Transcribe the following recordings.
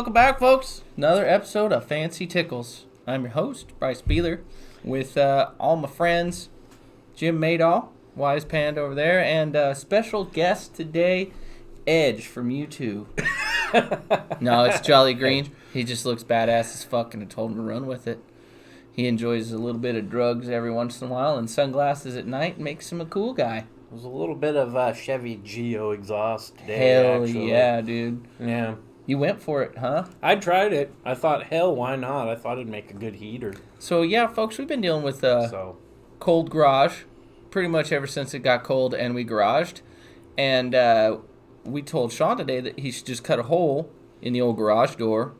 welcome back, folks. Another episode of Fancy Tickles. I'm your host, Bryce Beeler, with all my friends, Jim Madoff, Wise Panda over there, and special guest today, Edge from U2. No, it's Jolly Green. He just looks badass as fuck, and I told him to run with it. He enjoys a little bit of drugs every once in a while and sunglasses at night, makes him a cool guy. There's a little bit of Chevy Geo exhaust today, Hell actually. yeah, dude. Yeah. You went for it, huh? I tried it. I thought, hell, why not? I thought it'd make a good heater. So, yeah, folks, we've been dealing with cold garage pretty much ever since it got cold and we garaged. And we told Sean today that he should just cut a hole in the old garage door,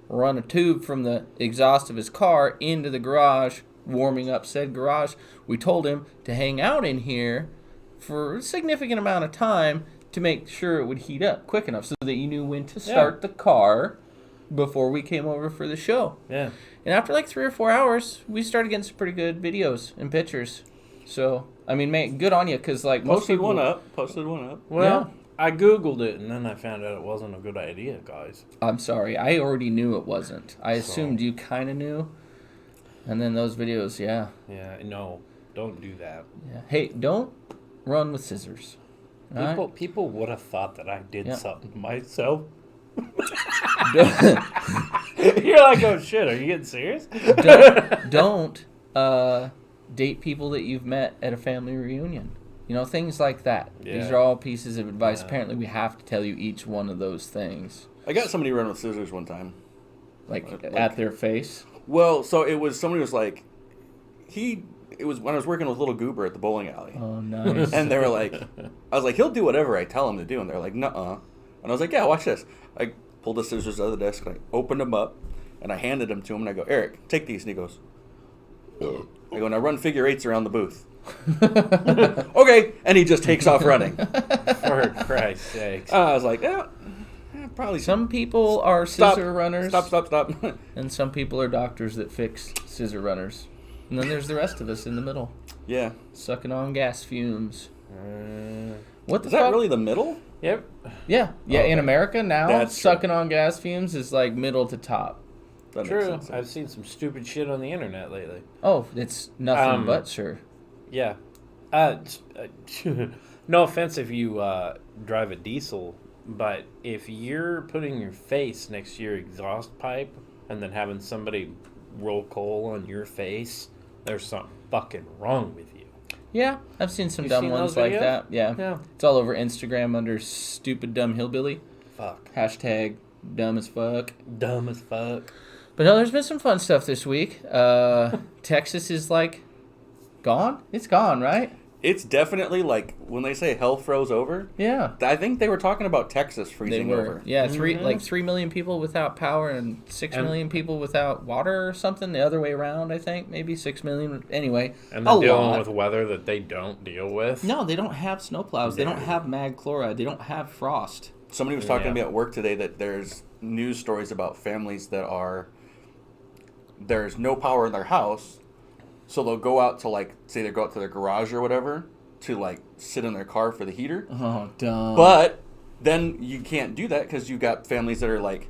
run a tube from the exhaust of his car into the garage, warming up said garage. We told him to hang out in here for a significant amount of time to make sure it would heat up quick enough so that you knew when to start the car before we came over for the show. Yeah. And after like 3 or 4 hours, we started getting some pretty good videos and pictures. So, I mean, man, good on you, because like most Posted people... Posted one up. Well, I Googled it, and then I found out it wasn't a good idea, guys. I'm sorry. I already knew it wasn't. I assumed you kind of knew. And then those videos, yeah. Yeah, no, don't do that. Yeah. Hey, don't run with scissors. People would have thought that I did something to myself. You're like, oh shit, are you getting serious? Don't date people that you've met at a family reunion. You know, things like that. Yeah. These are all pieces of advice. Yeah. Apparently, we have to tell you each one of those things. I got somebody run with scissors one time. Like at their face. Well, so it was somebody was like, it was when I was working with Little Goober at the bowling alley. Oh, nice. And they were like, I was like, he'll do whatever I tell him to do. And they're like, nuh-uh. And I was like, yeah, watch this. I pulled the scissors out of the desk and I opened them up and I handed them to him and I go, Eric, take these. And he goes, I go, now run figure eights around the booth. Okay. And he just takes off running. For Christ's sake. I was like, yeah, probably. Some people are scissor runners. Stop. And some people are doctors that fix scissor runners. And then there's the rest of us in the middle. Yeah. Sucking on gas fumes. What the Is fuck? that really the middle? Yep. Yeah. Okay. In America now, That's sucking on gas fumes is like middle to top. That makes True. sense. I've seen some stupid shit on the internet lately. Oh, it's nothing but sure. Yeah. No offense if you drive a diesel, but if you're putting your face next to your exhaust pipe and then having somebody roll coal on your face, there's something fucking wrong with you. Yeah, I've seen some You dumb seen ones those like videos? that. Yeah. Yeah. It's all over Instagram under stupid dumb hillbilly. Fuck. Hashtag dumb as fuck. Dumb as fuck. But no, there's been some fun stuff this week. Texas is like gone. It's gone, right? It's definitely like when they say hell froze over. Yeah. I think they were talking about Texas freezing over. Yeah, 3 million people without power and 6 million people without water or something. The other way around, I think. Maybe 6 million. Anyway, And they're dealing with weather that they don't deal with. No, they don't have snowplows. They don't have mag chloride. They don't have frost. Somebody was talking to me at work today that there's news stories about families that there's no power in their house, so they'll go out to say they go out to their garage or whatever to sit in their car for the heater. Oh, dumb. But then you can't do that because you've got families that are like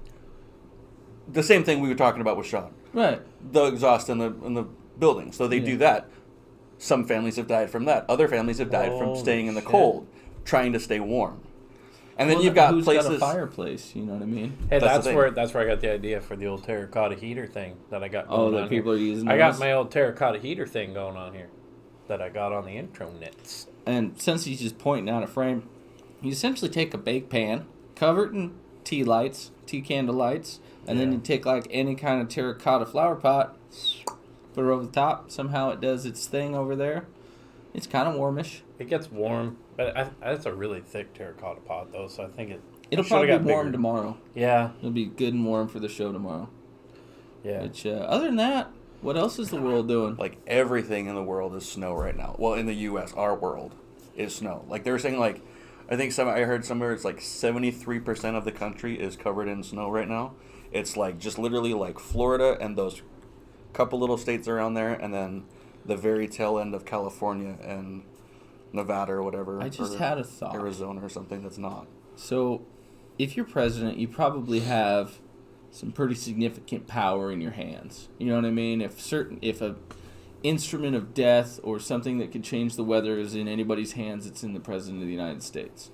the same thing we were talking about with Sean. Right. The exhaust in the building. So they do that. Some families have died from that. Other families have died from staying in the cold, trying to stay warm. And then you've got who's places. got a fireplace, you know what I mean? Hey, That's the that's where I got the idea for the old terracotta heater thing that I got. Oh, going that on people here. are using. I got those? my old terracotta heater thing going on here that I got on the intronets. And since he's just pointing out a frame, you essentially take a bake pan, cover it in tea candle lights, and then you take any kind of terracotta flower pot, put it over the top. Somehow it does its thing over there. It's kind of warmish. It gets warm, but it's a really thick terracotta pot though, so I think It'll probably be warm tomorrow. Yeah. It'll be good and warm for the show tomorrow. Yeah. Which, other than that, what else is the world doing? Like everything in the world is snow right now. Well, in the U.S., our world is snow. Like they were saying, I think I heard somewhere it's 73% of the country is covered in snow right now. It's just literally Florida and those couple little states around there, and then the very tail end of California and Nevada or whatever. I just had a thought. Arizona or something that's not. So, if you're president, you probably have some pretty significant power in your hands. You know what I mean? If a instrument of death or something that could change the weather is in anybody's hands, it's in the President of the United States.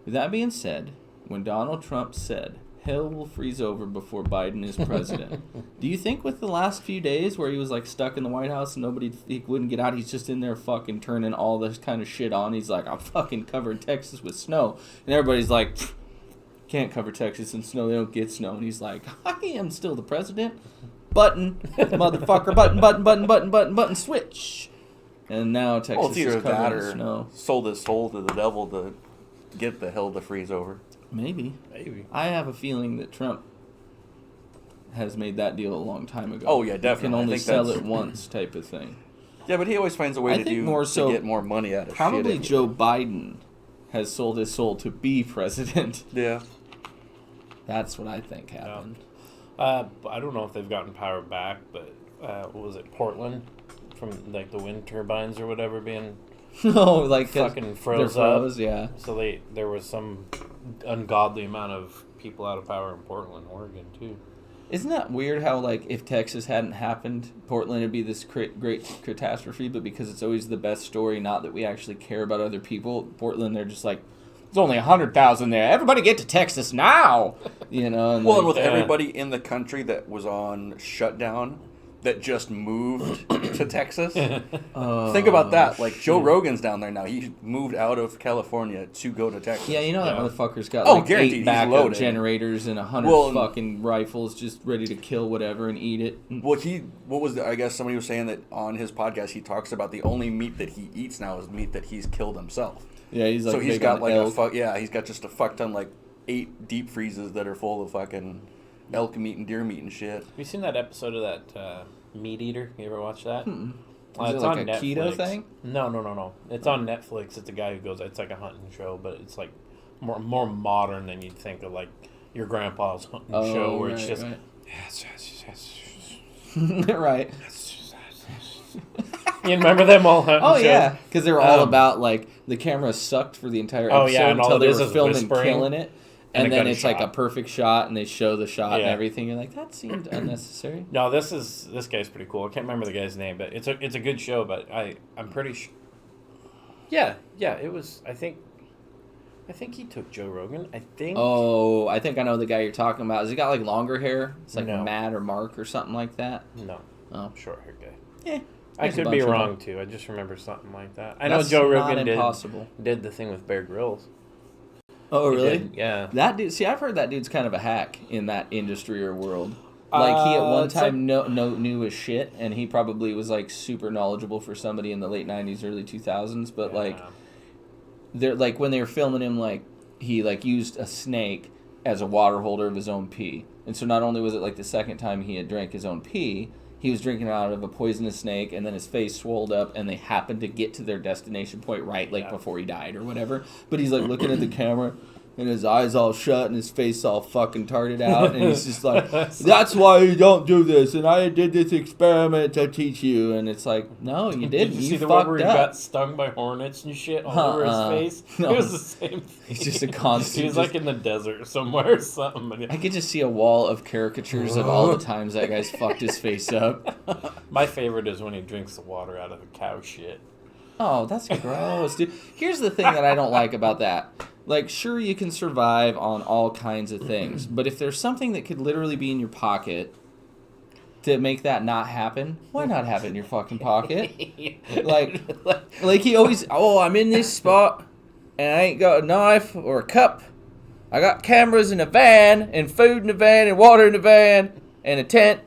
With that being said, when Donald Trump said, hell will freeze over before Biden is president, do you think with the last few days where he was like stuck in the White House and he wouldn't get out, he's just in there fucking turning all this kind of shit on? He's like, I'm fucking covering Texas with snow. And everybody's like, can't cover Texas in snow, they don't get snow. And he's like, I am still the president. Button, motherfucker, button, switch. And now Texas is covered in snow. Sold his soul to the devil to get the hell to freeze over. Maybe. I have a feeling that Trump has made that deal a long time ago. Oh, yeah, definitely. Can only sell it once type of thing. Yeah, but he always finds a way to get more money out of probably shit. Joe Biden has sold his soul to be president. Yeah. That's what I think happened. I don't know if they've gotten power back, but what was it, Portland? From like the wind turbines or whatever being fucking froze up. Yeah. So there was some ungodly amount of people out of power in Portland, Oregon too. Isn't that weird how, like, if Texas hadn't happened, Portland would be this great catastrophe, but because it's always the best story, not that we actually care about other people, Portland, they're just like, there's only 100,000 there. Everybody get to Texas now! You know? And well, and with everybody in the country that was on shutdown that just moved to Texas. Think about that. Like, Joe Rogan's down there now. He moved out of California to go to Texas. Yeah, you know that motherfucker's got like 8 backup generators and 100 fucking rifles just ready to kill whatever and eat it. Well, I guess somebody was saying that on his podcast he talks about the only meat that he eats now is meat that he's killed himself. Yeah, he's like, so he's got like he's got just a fuck ton, like 8 deep freezes that are full of fucking elk meat and deer meat and shit. Have you seen that episode of that Meat Eater? You ever watch that? Is it like a Netflix. keto thing? No. It's on Netflix. It's a guy who goes. It's like a hunting show, but it's like more modern than you'd think of, like your grandpa's hunting show, where it's just right. You remember them all hunting shows? Yeah, because they were all about like the camera sucked for the entire episode until they were filming killing it. And then it's like a perfect shot, and they show the shot and everything. You're like, that seemed unnecessary. No, this guy's pretty cool. I can't remember the guy's name, but it's a good show. But I'm pretty sure. Yeah, it was. I think he took Joe Rogan. I think. Oh, I think I know the guy you're talking about. Has he got like longer hair? It's like Matt or Mark or something like that. No. Oh, short hair guy. Yeah. I could be wrong too. I just remember something like that. I know Joe Rogan did the thing with Bear Grylls. Oh, really? Yeah. That dude. See, I've heard that dude's kind of a hack in that industry or world. Like he at one time knew his shit, and he probably was like super knowledgeable for somebody in the late '90s, early 2000s. But like, they're like when they were filming him, like he like used a snake as a water holder of his own pee, and so not only was it like the second time he had drank his own pee, he was drinking out of a poisonous snake, and then his face swelled up, and they happened to get to their destination point before he died or whatever. But he's like looking at the camera, and his eyes all shut, and his face all fucking tarted out, and he's just like, "That's why you don't do this, and I did this experiment to teach you." And it's like, no, you didn't. Did you see the one where he got stung by hornets and shit all over his face? No. It was the same thing. He's just a constant. He was like in the desert somewhere or something. I could just see a wall of caricatures of all the times that guy's fucked his face up. My favorite is when he drinks the water out of the cow shit. Oh, that's gross, dude. Here's the thing that I don't like about that. Like, sure, you can survive on all kinds of things, but if there's something that could literally be in your pocket to make that not happen, why not have it in your fucking pocket? Like he always, I'm in this spot, and I ain't got a knife or a cup. I got cameras in a van, and food in a van, and water in a van, and a tent,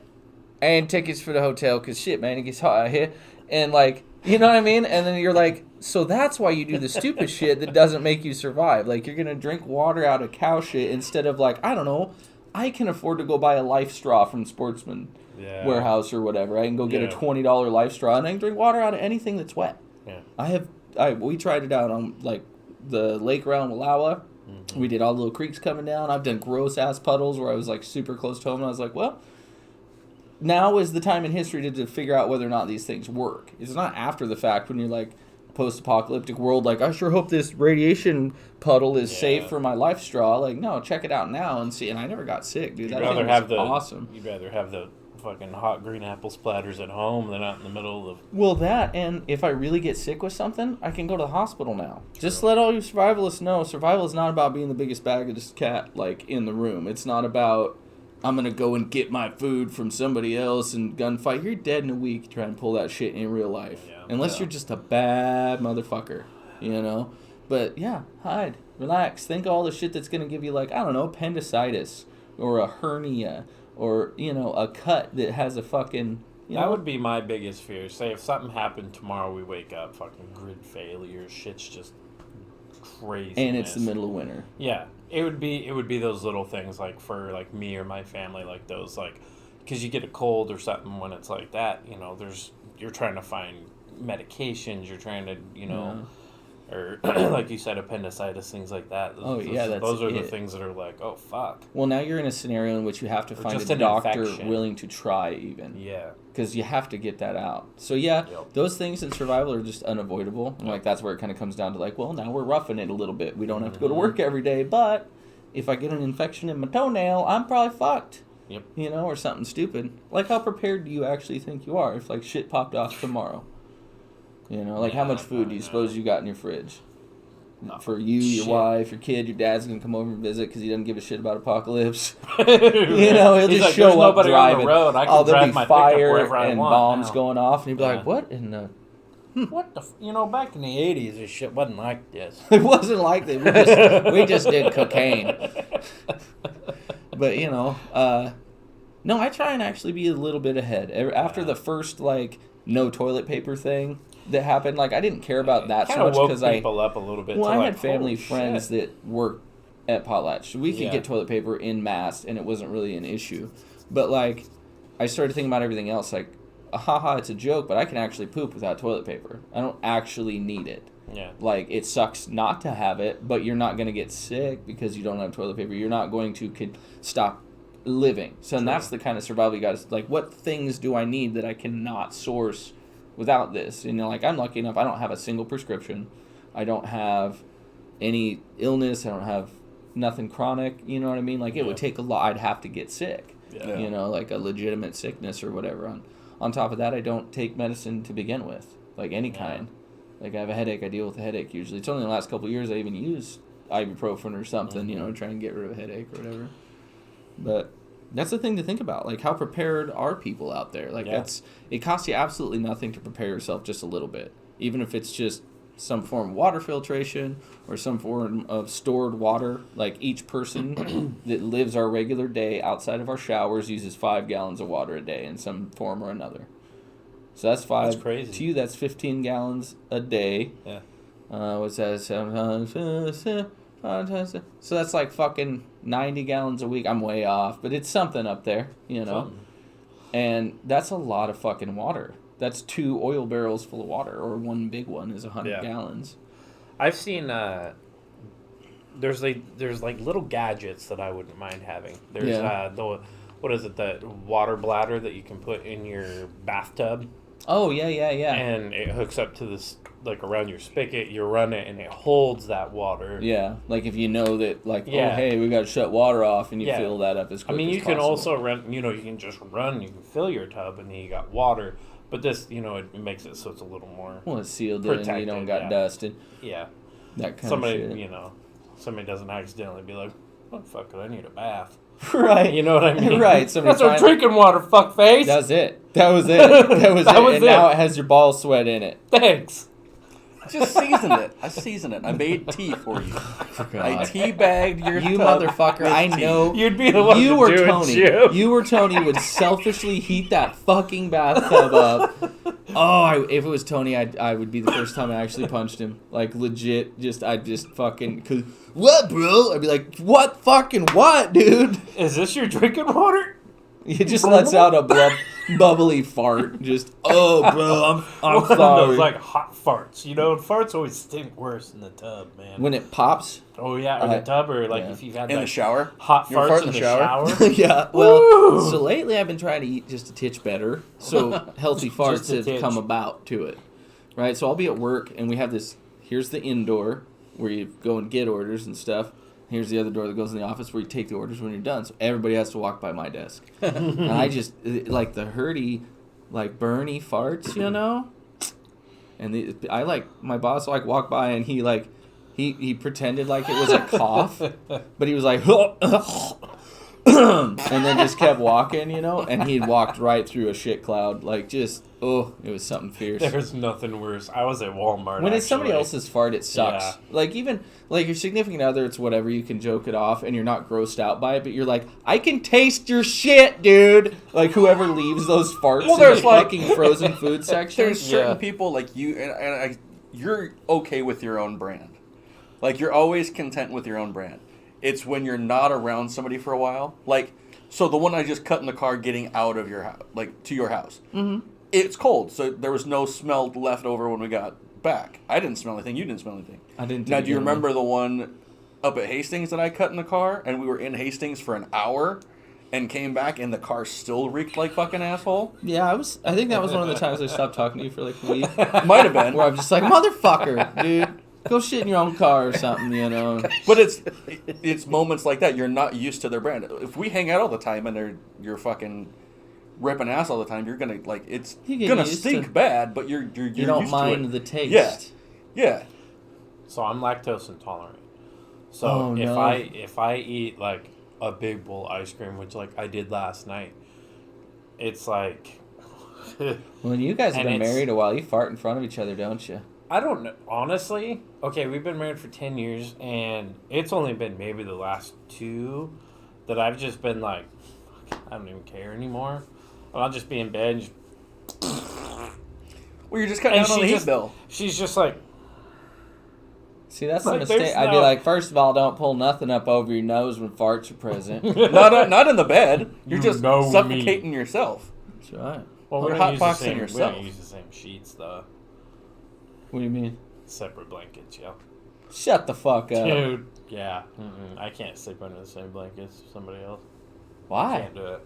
and tickets for the hotel, because shit, man, it gets hot out here. And, like, you know what I mean? And then you're like, so that's why you do the stupid shit that doesn't make you survive. Like, you're going to drink water out of cow shit instead of, like, I don't know, I can afford to go buy a Life Straw from Sportsman Warehouse or whatever. I can go get a $20 Life Straw, and I can drink water out of anything that's wet. Yeah. We tried it out on, like, the lake around Wallowa. Mm-hmm. We did all the little creeks coming down. I've done gross-ass puddles where I was, like, super close to home, and I was like, well, now is the time in history to figure out whether or not these things work. It's not after the fact when you're like, post-apocalyptic world, like, I sure hope this radiation puddle is safe for my life straw. Like, no, check it out now and see. And I never got sick, dude. That thing was awesome. You'd rather have the fucking hot green apple splatters at home than out in the middle of... Well, that, and if I really get sick with something, I can go to the hospital now. Just let all you survivalists know, survival is not about being the biggest bag of this cat, like, in the room. It's not about, I'm going to go and get my food from somebody else and gunfight. You're dead in a week trying to pull that shit in real life. Yeah. Unless you're just a bad motherfucker, you know? But, yeah, hide. Relax. Think of all the shit that's going to give you, like, I don't know, appendicitis or a hernia or, you know, a cut that has a fucking... That would be my biggest fear. Say if something happened tomorrow, we wake up, fucking grid failure, shit's just crazy. And it's the middle of winter. Yeah. It would be those little things, like, for, like, me or my family, like, those, like... Because you get a cold or something when it's like that, you know, you're trying to find medications, you're trying to, you know, or like you said, appendicitis, things like that. Those are the things that are like, oh, fuck. Well, now you're in a scenario in which you have to find a doctor willing to try even. Yeah. Because you have to get that out. So, those things in survival are just unavoidable. And, like, that's where it kind of comes down to, like, well, now we're roughing it a little bit. We don't have to go to work every day, but if I get an infection in my toenail, I'm probably fucked. Yep. You know, or something stupid. Like, how prepared do you actually think you are if, like, shit popped off tomorrow? You know, like, how much food do you suppose you got in your fridge? For you, your wife, your kid, your dad's going to come over and visit because he doesn't give a shit about apocalypse. You know, he'll just show up driving. On the road. I can there'll be fire and bombs going off, and he'll be like, what in the... What the... You know, back in the 80s, this shit wasn't like this. It wasn't like that. We just did cocaine. But, you know, no, I try and actually be a little bit ahead. After the first, like, no toilet paper thing that happened, like, I didn't care about that so much because I people up a little bit. Well, I had family friends that worked at Potlatch. We could get toilet paper in mass, and it wasn't really an issue. But, like, I started thinking about everything else, like, haha, it's a joke, but I can actually poop without toilet paper. I don't actually need it. Yeah. Like, it sucks not to have it, but you're not going to get sick because you don't have toilet paper. You're not going to stop living. So that's the kind of survival you got to, like, what things do I need that I cannot source without this? You know, like, I'm lucky enough, I don't have a single prescription. I don't have any illness. I don't have nothing chronic. You know what I mean? Like, it would take a lot. I'd have to get sick. Yeah. You know, like a legitimate sickness or whatever. On top of that, I don't take medicine to begin with, like any kind. Like, I have a headache, I deal with a headache usually. It's only the last couple of years I even use ibuprofen or something, you know, to try and get rid of a headache or whatever. But that's the thing to think about. Like, how prepared are people out there? Like, it costs you absolutely nothing to prepare yourself just a little bit. Even if it's just some form of water filtration or some form of stored water. Like, each person that lives our regular day outside of our showers uses 5 gallons of water a day in some form or another. So that's 5. That's crazy. To you, that's 15 gallons a day. Yeah. What's that? So that's like fucking 90 gallons a week. I'm way off, but it's something up there, you know. And that's a lot of fucking water. That's 2 oil barrels full of water, or one big one is 100 gallons. I've seen there's like little gadgets that I wouldn't mind having. There's the water bladder that you can put in your bathtub. Oh, yeah. And it hooks up to this, like, around your spigot. You run it, and it holds that water. Yeah, like if you know that, like, oh, hey, we got to shut water off, and you fill that up as quick as possible. I mean, you can also run, you know, you can just run, you can fill your tub, and then you got water. But this, you know, it makes it so it's a little more it's sealed in, you don't got dust. And that kind of shit. You know, somebody doesn't accidentally be like, oh, fuck it, I need a bath. Right. You know what I mean? Right. That's our drinking water, fuckface. That was it. That was it. Now it has your ball sweat in it. Thanks. Just season it. I seasoned it. I made tea for you. I tea-bagged your You tub motherfucker. I know. You'd be the one you to were do Tony. it, Jim. You were Tony would selfishly heat that fucking bathtub up. Oh, if it was Tony, I would be the first time I actually punched him. Like, legit, I'd just fucking... Cause, what, bro? I'd be like, what fucking what, dude? Is this your drinking water? He just lets out a bubbly fart. Just, oh, bro, I'm sorry. Those, like, hot farts. You know, farts always stink worse in the tub, man. When it pops? Oh, yeah, or the tub, or, like, if you've had, in the shower? Hot farts in the shower? Yeah, well, so lately I've been trying to eat just a titch better, so healthy farts have come about to it. right? So I'll be at work, and we have this. Here's the indoor where you go and get orders and stuff. Here's the other door that goes in the office where you take the orders when you're done. So everybody has to walk by my desk. And I just, like the Herdy, like Bernie farts, you know? And my boss like walked by and he pretended like it was a cough, but he was like, and then just kept walking, you know? And he'd walked right through a shit cloud. Like just, it was something fierce. There's nothing worse. I was at Walmart. When it's somebody else's fart, it sucks. Yeah. Like even like your significant other, it's whatever, you can joke it off and you're not grossed out by it, but you're like, I can taste your shit, dude. Like whoever leaves those farts in the fucking frozen food section. There's certain people like you, you're okay with your own brand. Like you're always content with your own brand. It's when you're not around somebody for a while. Like, so the one I just cut in the car getting out of your house, like to your house. Mm-hmm. It's cold, so there was no smell left over when we got back. I didn't smell anything. You didn't smell anything. I didn't. Now, do you remember the one up at Hastings that I cut in the car, and we were in Hastings for an hour, and came back, and the car still reeked like fucking asshole? Yeah, I think that was one of the times I stopped talking to you for like a week. Might have been. Where I'm just like, motherfucker, dude. Go shit in your own car or something, you know. But it's moments like that. You're not used to their brand. If we hang out all the time and you're fucking ripping ass all the time, you're gonna like it's gonna stink bad. But you're you don't used mind to it. the taste. Yeah. So I'm lactose intolerant. So if I eat like a big bowl of ice cream, which like I did last night, it's like. Well, you guys have been married a while. You fart in front of each other, don't you? I don't know. Honestly, okay, we've been married for 10 years, and it's only been maybe the last 2 that I've just been like, I don't even care anymore. I'll just be in bed and just... Well, you're just cutting down on the heat bill. She's just like... See, that's the mistake. I'd be like, first of all, don't pull nothing up over your nose when farts are present. not in the bed. You're just suffocating yourself. That's right. Well, we're hot not yourself. We don't use the same sheets, though. What do you mean? Separate blankets, yeah. Shut the fuck up. Dude, yeah. I can't sleep under the same blankets as somebody else. Why? Can't do it.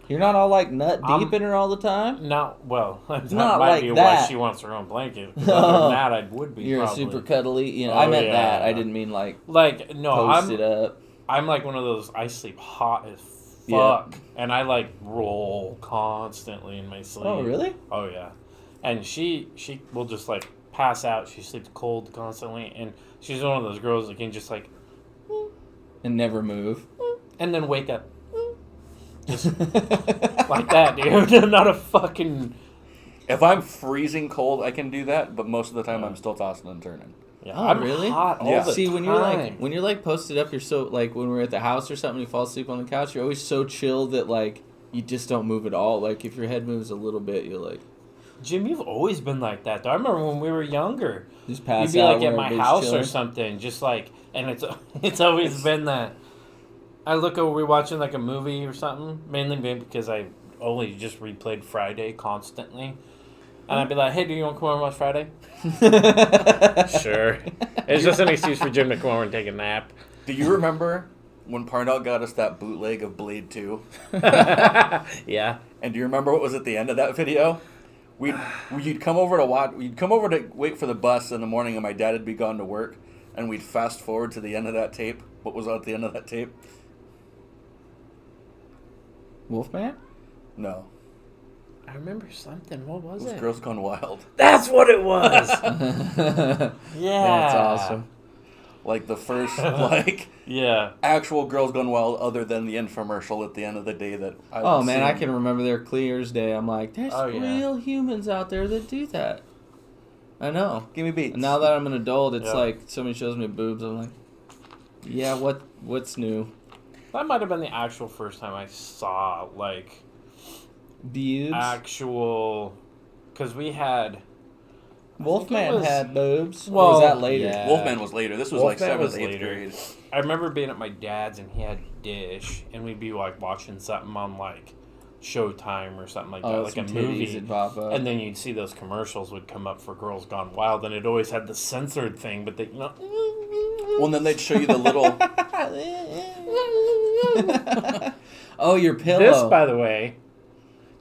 You're not all like nut deep in her all the time? No, well, that not might like be that. why she wants her own blanket. Other than that, I would be. You're probably. super cuddly. You know, I meant that. I didn't mean like no. post it up. I'm like one of those. I sleep hot as fuck, Yeah. and I like roll constantly in my sleep. Oh really? Oh yeah, and she will just like pass out. She sleeps cold constantly, and she's one of those girls that can just like And never move. and then wake up. Just like that, dude. Not a fucking... If I'm freezing cold, I can do that, but most of the time I'm still tossing and turning. Yeah, Oh, I'm really? hot all Yeah. the See, when time. you're like posted up, you're so like when we're at the house or something, you fall asleep on the couch. You're always so chill that like you just don't move at all. Like if your head moves a little bit, you're like Jim, you've always been like that, though. I remember when we were younger. just pass You'd be out like at where my everybody's house chilling. or something, just like, and it's always been that. I look over, we're watching like a movie or something, mainly because I only just replayed Friday constantly. And I'd be like, hey, do you want to come over and watch Friday? Sure. It's just an excuse for Jim to come over and take a nap. Do you remember when Parnell got us that bootleg of Blade 2? Yeah. And do you remember what was at the end of that video? You'd come over to watch. You'd come over to wait for the bus in the morning, and my dad would be gone to work, and we'd fast forward to the end of that tape. What was at the end of that tape? Wolfman? No, I remember something. What was it was it? Girls Gone Wild. That's what it was. Yeah. That's awesome. Like the first, Yeah. actual Girls Gone Wild, other than the infomercial at the end of the day that I Oh was man, I seeing. can remember their clear as day. I'm like, there's Oh, yeah. real humans out there that do that. I know. Give me beats. And now that I'm an adult, it's Yeah. like somebody shows me boobs. I'm like, yeah, what's new? That might have been the actual first time I saw, like, Boobs? actual... Because we had... Wolfman was- had boobs. Or Well, was that later? yeah. Wolfman was later. This was like Wolfman 7th, was 8th later. grade. I remember being at my dad's and he had Dish, and we'd be, like, watching something on, like, Showtime or something like that, Oh, like a some titties movie. would pop up. And then you'd see those commercials would come up for Girls Gone Wild, and it always had the censored thing, but they, you know... Well, and then they'd show you the little... Oh, your pillow. This, by the way,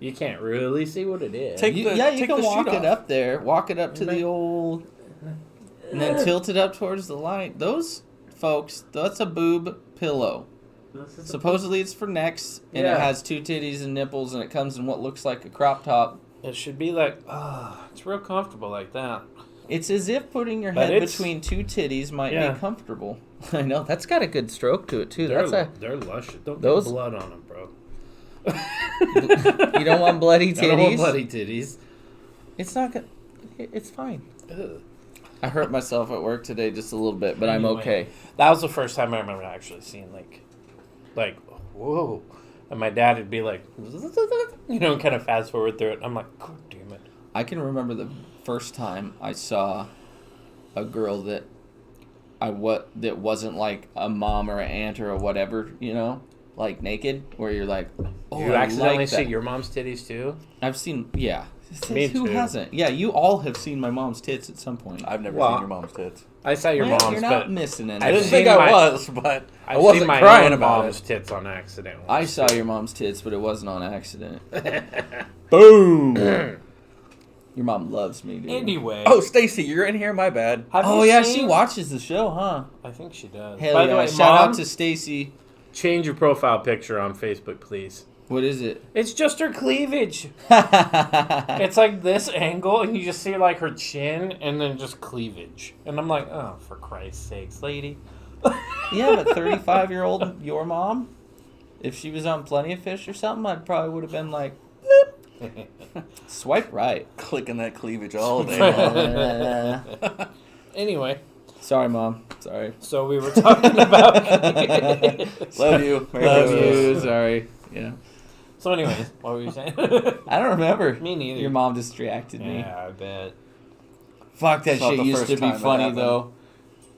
You can't really see what it is. Take You the- can take the walk sheet it off. up there. Walk it up to the old... And then tilt it up towards the light. Those, folks, that's a boob pillow. Supposedly it's for necks, and Yeah. it has 2 titties and nipples, and it comes in what looks like a crop top. It should be like, it's real comfortable like that. It's as if putting your But head it's- between 2 titties might Yeah. be comfortable. I know. That's got a good stroke to it, too. They're luscious. Don't Those- get blood on them, bro. You don't want bloody titties? I don't want bloody titties. It's not good. It's fine. Ugh. I hurt myself at work today just a little bit, but I'm Anyway, okay. That was the first time I remember actually seeing like, whoa. And my dad would be like, kind of fast forward through it. I'm like, God damn it. I can remember the first time I saw a girl that that wasn't like a mom or an aunt or a whatever, like naked, where you're like, oh, You I accidentally like see that. your mom's titties too? I've seen, yeah. Me Who too. hasn't? Yeah, you all have seen my mom's tits at some point. I've never Well, seen your mom's tits. I saw your Well, mom's, you're not but missing anything. I I've didn't seen think I my- was, but I I've wasn't seen my crying own about mom's it. tits on accident. I saw your mom's tits, but it wasn't on accident. Boom. Your mom loves me, dude. Anyway. Oh, Stacy, you're in here. My bad. have Oh, you yeah, seen- she watches the show, huh? I think she does. Hell By yeah. the way, Shout Mom, out to Stacy. change your profile picture on Facebook, please. What is it? It's just her cleavage. It's like this angle, and you just see like her chin, and then just cleavage. And I'm like, oh, for Christ's sakes, lady. Yeah, but 35-year-old your mom, if she was on Plenty of Fish or something, I probably would have been like, boop. Swipe right. Clicking that cleavage all day. Anyway, Sorry, Mom. Sorry. so we were talking about. Love you. Merry Love Christmas. you. Sorry. Yeah. So, anyways, what were you saying? I don't remember. Me neither. Your mom distracted me. Yeah, I bet. Fuck, that It's not shit the used first to be time that funny, happened. though.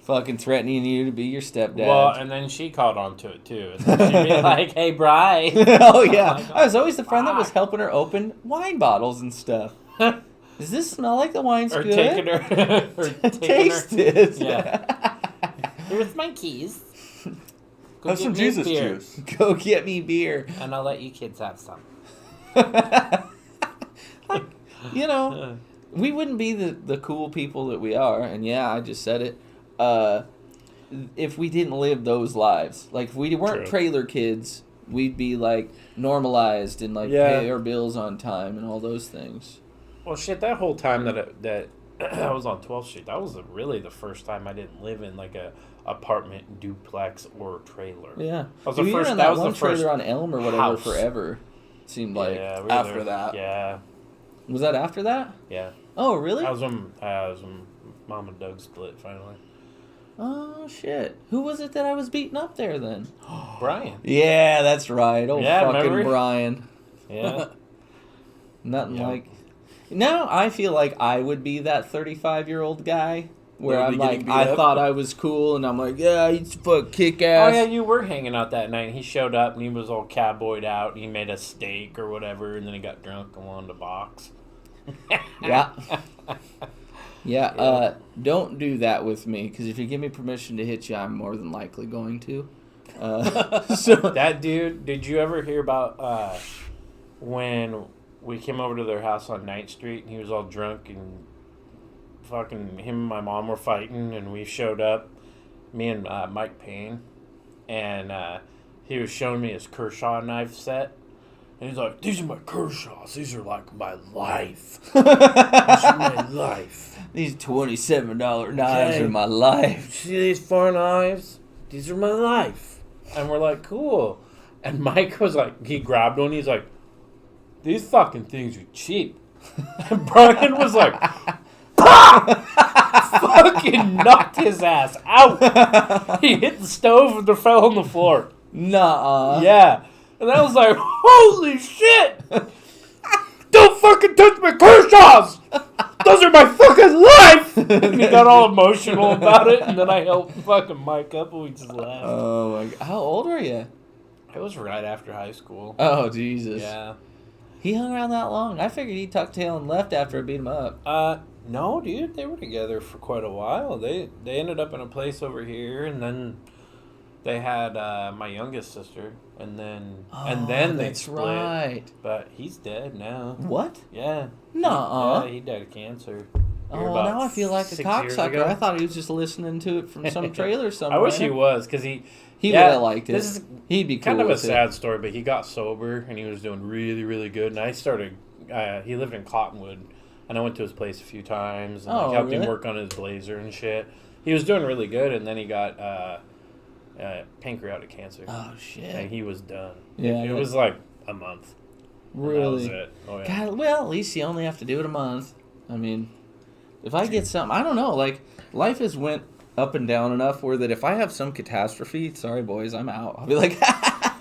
Fucking threatening you to be your stepdad. Well, and then she caught on to it too. And then she'd be like, "Hey, Bri." Oh, yeah. my God. I was always the friend that was Fuck. helping her open wine bottles and stuff. Does this smell like the wine's Or good? taking her. Or taking Taste her. it. Yeah. Here's my keys. Go Have get some me a Jesus beer, juice. Go get me beer. and I'll let you kids have some. You know, we wouldn't be the cool people that we are, and yeah, I just said it, if we didn't live those lives. Like, if we weren't True. trailer kids, we'd be, like, normalized and, like, Yeah. pay our bills on time and all those things. Well, shit, that whole time that I was on 12th Street, that was really the first time I didn't live in like a apartment, duplex, or trailer. Yeah. That was the we were first. in That that was one the first. trailer on Elm or whatever house. forever. It seemed like. Yeah, we were after there. that. Yeah, Was that after that? yeah. Oh, really? That was when Mom and Doug split finally. Oh, shit. Who was it that I was beating up there then? Brian. Yeah, that's right. Oh, Yeah, fucking remember? Brian. Yeah. Nothing Yeah. like. Now I feel like I would be that 35-year-old guy where That would I'm be like, getting beat I up? thought I was cool, and I'm like, yeah, he's fuck kick Oh ass. yeah, you were hanging out that night. He showed up and he was all cowboyed out. And he made a steak or whatever, and then he got drunk and wanted to box. Yeah. Yeah. Don't do that with me, because if you give me permission to hit you, I'm more than likely going to. So That dude, did you ever hear about when we came over to their house on 9th Street and he was all drunk and fucking him and my mom were fighting and we showed up, me and Mike Payne, and he was showing me his Kershaw knife set. And he's like, these are my Kershaws. These are like my life. These are my life. these $27 knives Okay. are my life. See these 4 knives? These are my life. And we're like, cool. And Mike was like, he grabbed one. He's like, these fucking things are cheap. And Brian was like, fucking knocked his ass out. He hit the stove and they fell on the floor. Nuh-uh. Yeah. And I was like, holy shit. Don't fucking touch my Kershaws. Those are my fucking life. And he got all emotional about it. And then I helped fucking Mike up and we just laughed. Oh my god. How old were you? It was right after high school. Oh, Jesus. Yeah. He hung around that long. I figured he tucked tail and left after I beat him up. No, dude, they were together for quite a while. They ended up in a place over here, and then They had my youngest sister, and then they that's split. right. But he's dead now. What? Yeah. Nuh-uh. Yeah, he died of cancer. Oh, now I feel like a 6 years cocksucker. ago. I thought he was just listening to it from some trailer somewhere. I wish he was, because he would have liked it. This is He'd be cool kind of a with it. sad story, but he got sober and he was doing really, really good. And I started. He lived in Cottonwood, and I went to his place a few times and helped him really? work on his blazer and shit. He was doing really good, and then he got pancreatic cancer, Oh shit! and he was done. Yeah, it that- was like a month. And that was Really? it. Oh yeah. God, well, at least you only have to do it a month. I mean, if I get something, I don't know. Like life has went up and down enough where that if I have some catastrophe, sorry boys, I'm out. I'll be like,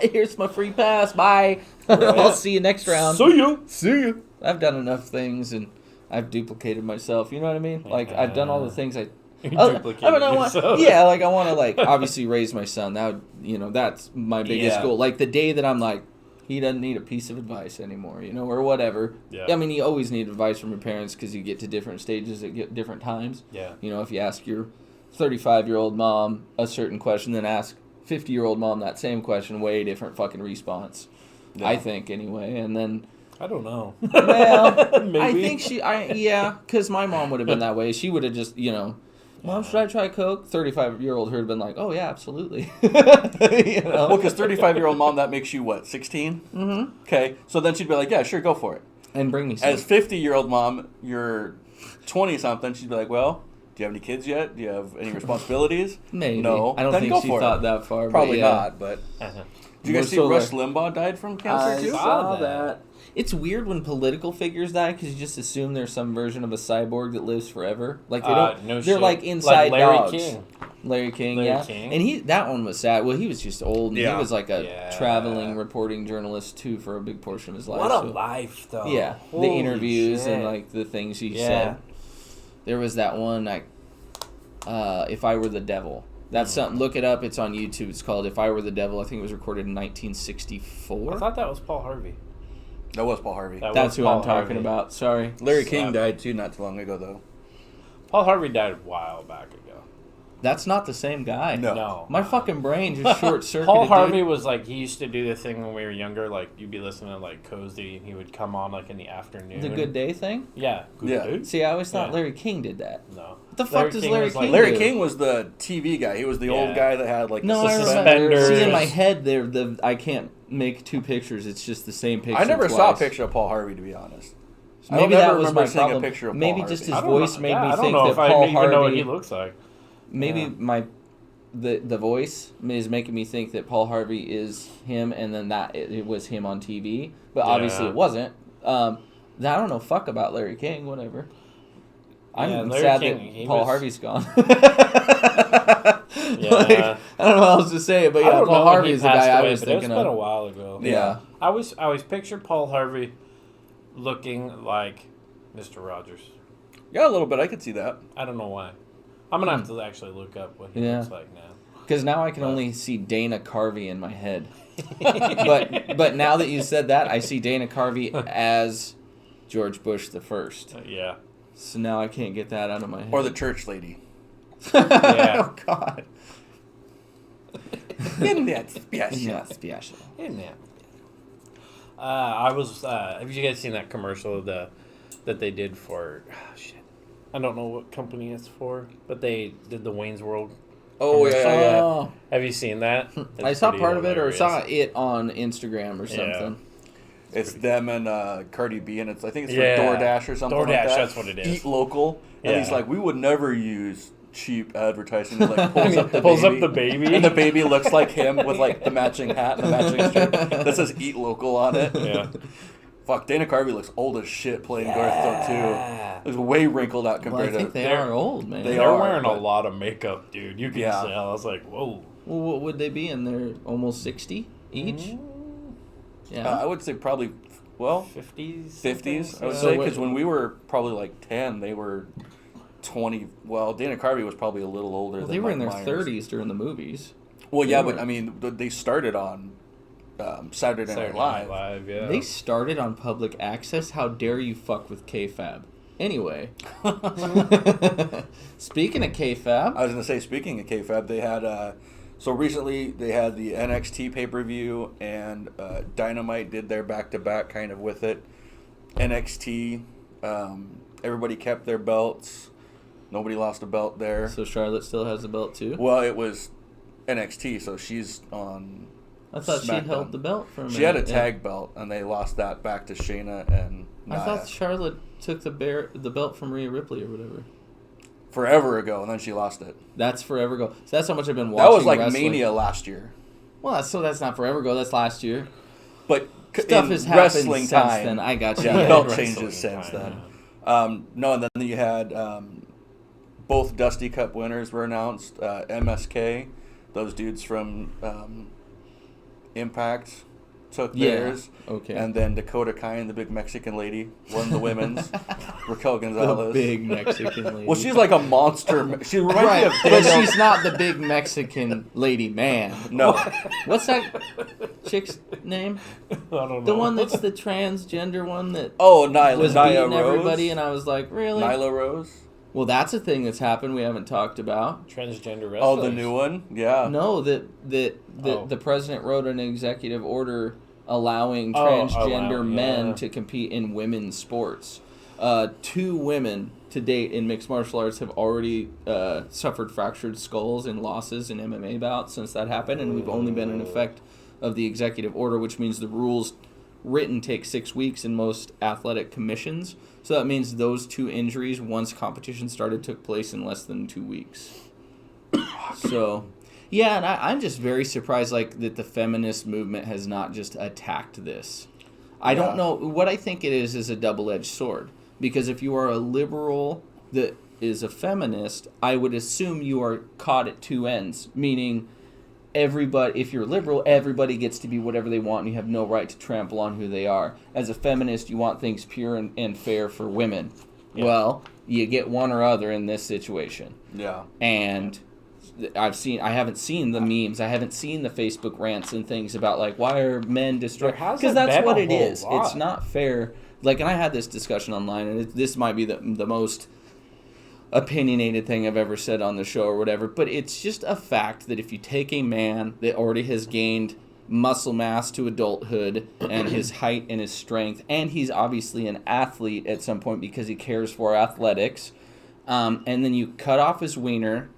here's my free pass. Bye. I'll see you next round. See you. See you. I've done enough things and I've duplicated myself. You know what I mean? Like I've done all the things I. Duplicated yourself. Yeah, like I want to like obviously raise my son. That would, that's my biggest Yeah. goal. Like the day that I'm like, he doesn't need a piece of advice anymore, or whatever. Yeah. I mean, you always need advice from your parents because you get to different stages at different times. Yeah. If you ask your 35-year-old mom a certain question, then ask 50-year-old mom that same question, way different fucking response. Yeah. I think anyway, and then. I don't know. Well, Maybe. I think because my mom would have been that way. She would have just, Mom, should I try Coke? 35-year-old her would have been like, oh, yeah, absolutely. Well, because 35-year-old mom, that makes you what, 16? Mm-hmm. Okay, so then she'd be like, yeah, sure, go for it. And bring me some. As 50-year-old mom, you're 20-something, she'd be like, well, do you have any kids yet? Do you have any responsibilities? Maybe. No. I don't Then think go she for thought it. that far. Probably but yeah. not, but... Uh-huh. Did you guys see So Rush like- Limbaugh died from cancer, I too? saw that. that. It's weird when political figures die because you just assume there's some version of a cyborg that lives forever. Like they don't. No they're shit. like inside Larry dogs. King. Larry King, Larry yeah. King. And that one was sad. Well, he was just old. And Yeah. He was like a Yeah. traveling reporting journalist too for a big portion of his life. What a so- life, though. Yeah, Holy the interviews shit. and like the things he Yeah. said. There was that one If I Were the Devil. That's something. Look it up. It's on YouTube. It's called If I Were the Devil. I think it was recorded in 1964. I thought that was Paul Harvey. That was Paul Harvey. That That's was who Paul I'm talking Harvey. about. Sorry. Larry King Slap. died, too, not too long ago, though. Paul Harvey died a while back ago. That's not the same guy. No. My fucking brain just short circuited. Paul Harvey was like, he used to do the thing when we were younger, like you'd be listening to like Cozy and he would come on like in the afternoon. The Good Day thing? Yeah. Good Yeah. Day? See, I always thought Yeah. Larry King did that. No. What the fuck does Larry was King Larry do? King was the TV guy. He was the Yeah. old guy that had, like, No, the I suspenders. remember. See, in my Suspenders. head, I can't make two pictures. It's just the same picture. I never twice. saw a picture of Paul Harvey, to be honest. I Maybe don't that ever was remember my seeing problem. a picture of Maybe Paul just Harvey. his I don't voice know. made Yeah, me I don't think know that if I Paul even know what Harvey. he looks like. Maybe Yeah. the voice is making me think that Paul Harvey is him, and then that it was him on TV. But obviously Yeah. it wasn't. I don't know fuck about Larry King. Whatever. Yeah, I'm Larry sad King, that he Paul was- Harvey's gone. Yeah. Like, I don't know how else to say it, but I yeah, don't know Paul when Harvey he is the passed guy I away, was but thinking it's been a of. while ago. Yeah. I always picture Paul Harvey looking like Mr. Rogers. Yeah, a little bit. I could see that. I don't know why. I'm gonna have to actually look up what he Yeah. looks like now. Because now I can only see Dana Carvey in my head. but now that you said that, I see Dana Carvey as George Bush the First. Yeah. So now I can't get that out of my head. Or the church lady. Yeah. Oh God. In that special. Yeah, special. Isn't it? I was. Have you guys seen that commercial that they did for? Oh, shit. I don't know what company it's for, but they did the Wayne's World. Oh, yeah, commercial. yeah. Oh, Have you seen that? I It's saw pretty part of it or hilarious. saw it on Instagram or Yeah. something. It's them and Cardi B, and I think it's for Yeah. DoorDash or something like DoorDash, that. that's what it is. Eat local. And he's Yeah. like, we would never use cheap advertising. He like pulls up the Pulls baby. up the baby. And the baby looks like him with like the matching hat and the matching shirt that says "Eat Local" on it. Yeah. Fuck, Dana Carvey looks old as shit playing Garth too. Yeah. Looks way wrinkled out Well, I compared think to. they They're- are old, man. they They're are, wearing a but- lot of makeup, dude. You can Yeah. tell. I was like, whoa. Well, what would they be in there? Almost 60 each? Yeah. I would say probably, well, 50s. 50s. I would So say what- because when we were probably like 10, they were 20. Well, Dana Carvey was probably a little older. Well, than they were in their Mike Myers. 30s during the movies. Well, yeah, They but were- I mean, they started on Saturday Night Live. yeah. They started on public access. How dare you fuck with KFAB? Anyway, speaking of KFAB, I was gonna say, speaking of KFAB, they had So recently they had the NXT pay-per-view and Dynamite did their back-to-back kind of with it. NXT, everybody kept their belts. Nobody lost a belt there. So Charlotte still has the belt too? Well, it was NXT, so she's on I thought SmackDown. she held the belt for a minute. She had a tag belt, and they lost that back to Shayna and Nia. I thought Charlotte took the belt from Rhea Ripley or whatever. Forever ago, and then she lost it. That's forever ago. So that's how much I've been watching. That was like wrestling. Mania last year. Well, that's not forever ago. That's last year. But Stuff in has happened wrestling since time, then. I got you. Yeah, Yeah, belt wrestling changes since time, then. No, and then you had both Dusty Cup winners were announced. MSK, those dudes from Impact, took theirs. Okay. And then Dakota Kai, the big Mexican lady, won the women's. Raquel Gonzalez. The big Mexican lady. Well, she's like a monster. She reminds right, me of but Daniel. she's not the big Mexican lady man. No. What's that chick's name? I don't know. The one that's the transgender one that Oh, Nyla. was Nia beating Rose. everybody, and I was like, really? Nyla Rose. Well, that's a thing that's happened we haven't talked about. Transgender wrestlers. Oh, the new one? Yeah. No, that Oh. the president wrote an executive order allowing Oh, transgender yeah. men to compete in women's sports. 2 women to date in mixed martial arts have already suffered fractured skulls and losses in MMA bouts since that happened, and we've only been in effect of the executive order, which means the rules written take 6 weeks in most athletic commissions. So that means those 2 injuries, once competition started, took place in less than 2 weeks. So, yeah, and I'm just very surprised, like, that the feminist movement has not just attacked this. I don't know. What I think it is a double-edged sword. Because if you are a liberal that is a feminist, I would assume you are caught at 2 ends. Meaning, if you're liberal, everybody gets to be whatever they want and you have no right to trample on who they are. As a feminist, you want things pure and fair for women. Yeah. Well, you get one or other in this situation. Yeah. And I haven't seen the memes. I haven't seen the Facebook rants and things about, like, why are men destroyed? There hasn't Because that's been what a it whole is. lot. It's not fair. Like, and I had this discussion online, and this might be the most opinionated thing I've ever said on the show or whatever, but it's just a fact that if you take a man that already has gained muscle mass to adulthood and his height and his strength, and he's obviously an athlete at some point because he cares for athletics, and then you cut off his wiener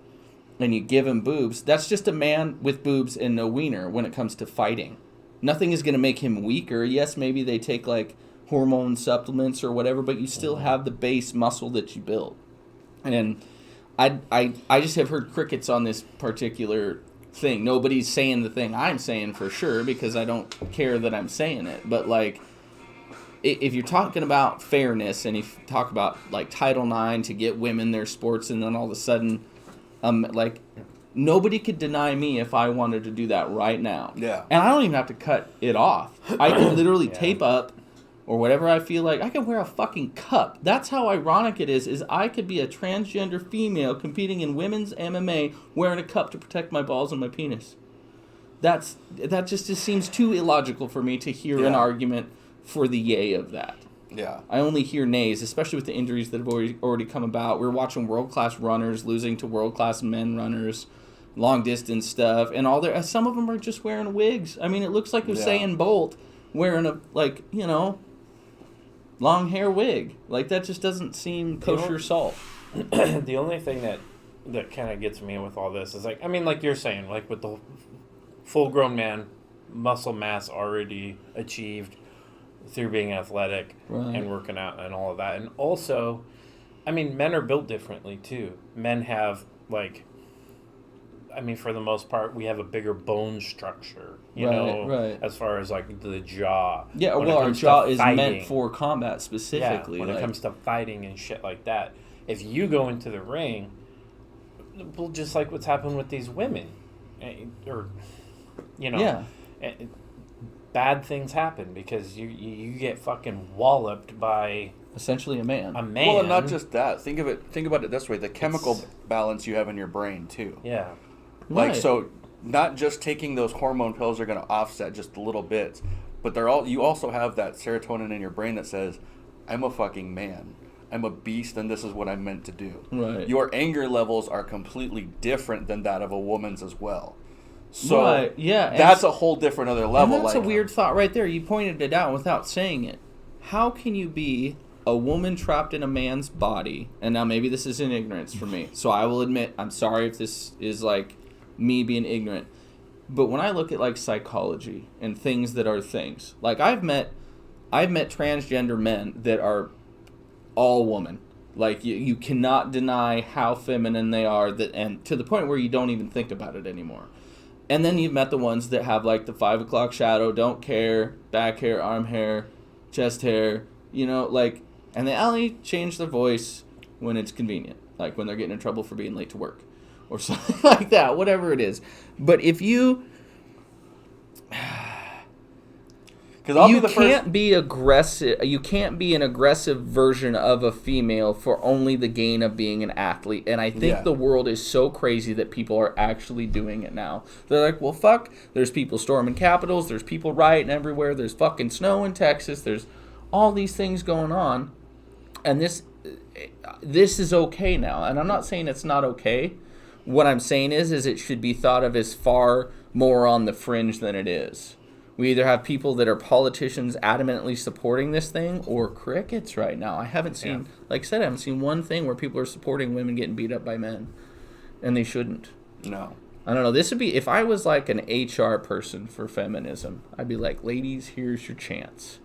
and you give him boobs, that's just a man with boobs and no wiener when it comes to fighting. Nothing is going to make him weaker. Yes, maybe they take, like, hormone supplements or whatever, but you still have the base muscle that you built. And I just have heard crickets on this particular thing. Nobody's saying the thing I'm saying for sure because I don't care that I'm saying it. But, like, if you're talking about fairness and if you talk about, like, Title IX to get women their sports, and then all of a sudden, like, nobody could deny me if I wanted to do that right now. Yeah. And I don't even have to cut it off. I can literally tape up or whatever I feel like. I can wear a fucking cup. That's how ironic it is I could be a transgender female competing in women's MMA wearing a cup to protect my balls and my penis. That just seems too illogical for me to hear an argument for the yay of that. Yeah. I only hear nays, especially with the injuries that have already come about. We're watching world-class runners losing to world-class men runners, long-distance stuff, and all their. Some of them are just wearing wigs. I mean, it looks like Usain Bolt wearing a, like, you know, long hair wig. Like, that just doesn't seem kosher salt. The only thing that kind of gets me with all this is, like, I mean, like you're saying, like, with the full-grown man, muscle mass already achieved through being athletic and working out and all of that. And also, I mean, men are built differently, too. Men have, like, I mean, for the most part, we have a bigger bone structure, you know, as far as, like, the jaw. Yeah, When well, it our comes to jaw is fighting. meant for combat specifically. Yeah, when it comes to fighting and shit like that. If you go into the ring, well, just like what's happened with these women, or, you know, bad things happen because you get fucking walloped by essentially a man. Well, and not just that. Think about it this way: the chemical balance you have in your brain too. Yeah. Like, so not just taking those hormone pills are going to offset just a little bit, but you also have that serotonin in your brain that says, I'm a fucking man. I'm a beast, and this is what I'm meant to do. Right. Your anger levels are completely different than that of a woman's as well. So right. Yeah, that's a whole different other level. And that's like, a weird thought right there. You pointed it out without saying it. How can you be a woman trapped in a man's body? And now maybe this is in ignorance for me. So I will admit, I'm sorry if this is like me being ignorant. But when I look at like psychology and things that are things, like I've met transgender men that are all woman. Like you cannot deny how feminine they are, and to the point where you don't even think about it anymore. And then you've met the ones that have like the 5 o'clock shadow, don't care, back hair, arm hair, chest hair, like, and they only change their voice when it's convenient, like when they're getting in trouble for being late to work or something like that, whatever it is. But if you can't be aggressive. You can't be an aggressive version of a female for only the gain of being an athlete. And I think the world is so crazy that people are actually doing it now. They're like, well, fuck. There's people storming capitals. There's people rioting everywhere. There's fucking snow in Texas. There's all these things going on. And this is okay now. And I'm not saying it's not okay. What I'm saying is it should be thought of as far more on the fringe than it is. We either have people that are politicians adamantly supporting this thing or crickets right now. I haven't seen, like I said, I haven't seen one thing where people are supporting women getting beat up by men. And they shouldn't. No. I don't know. This would be, if I was like an HR person for feminism, I'd be like, ladies, here's your chance.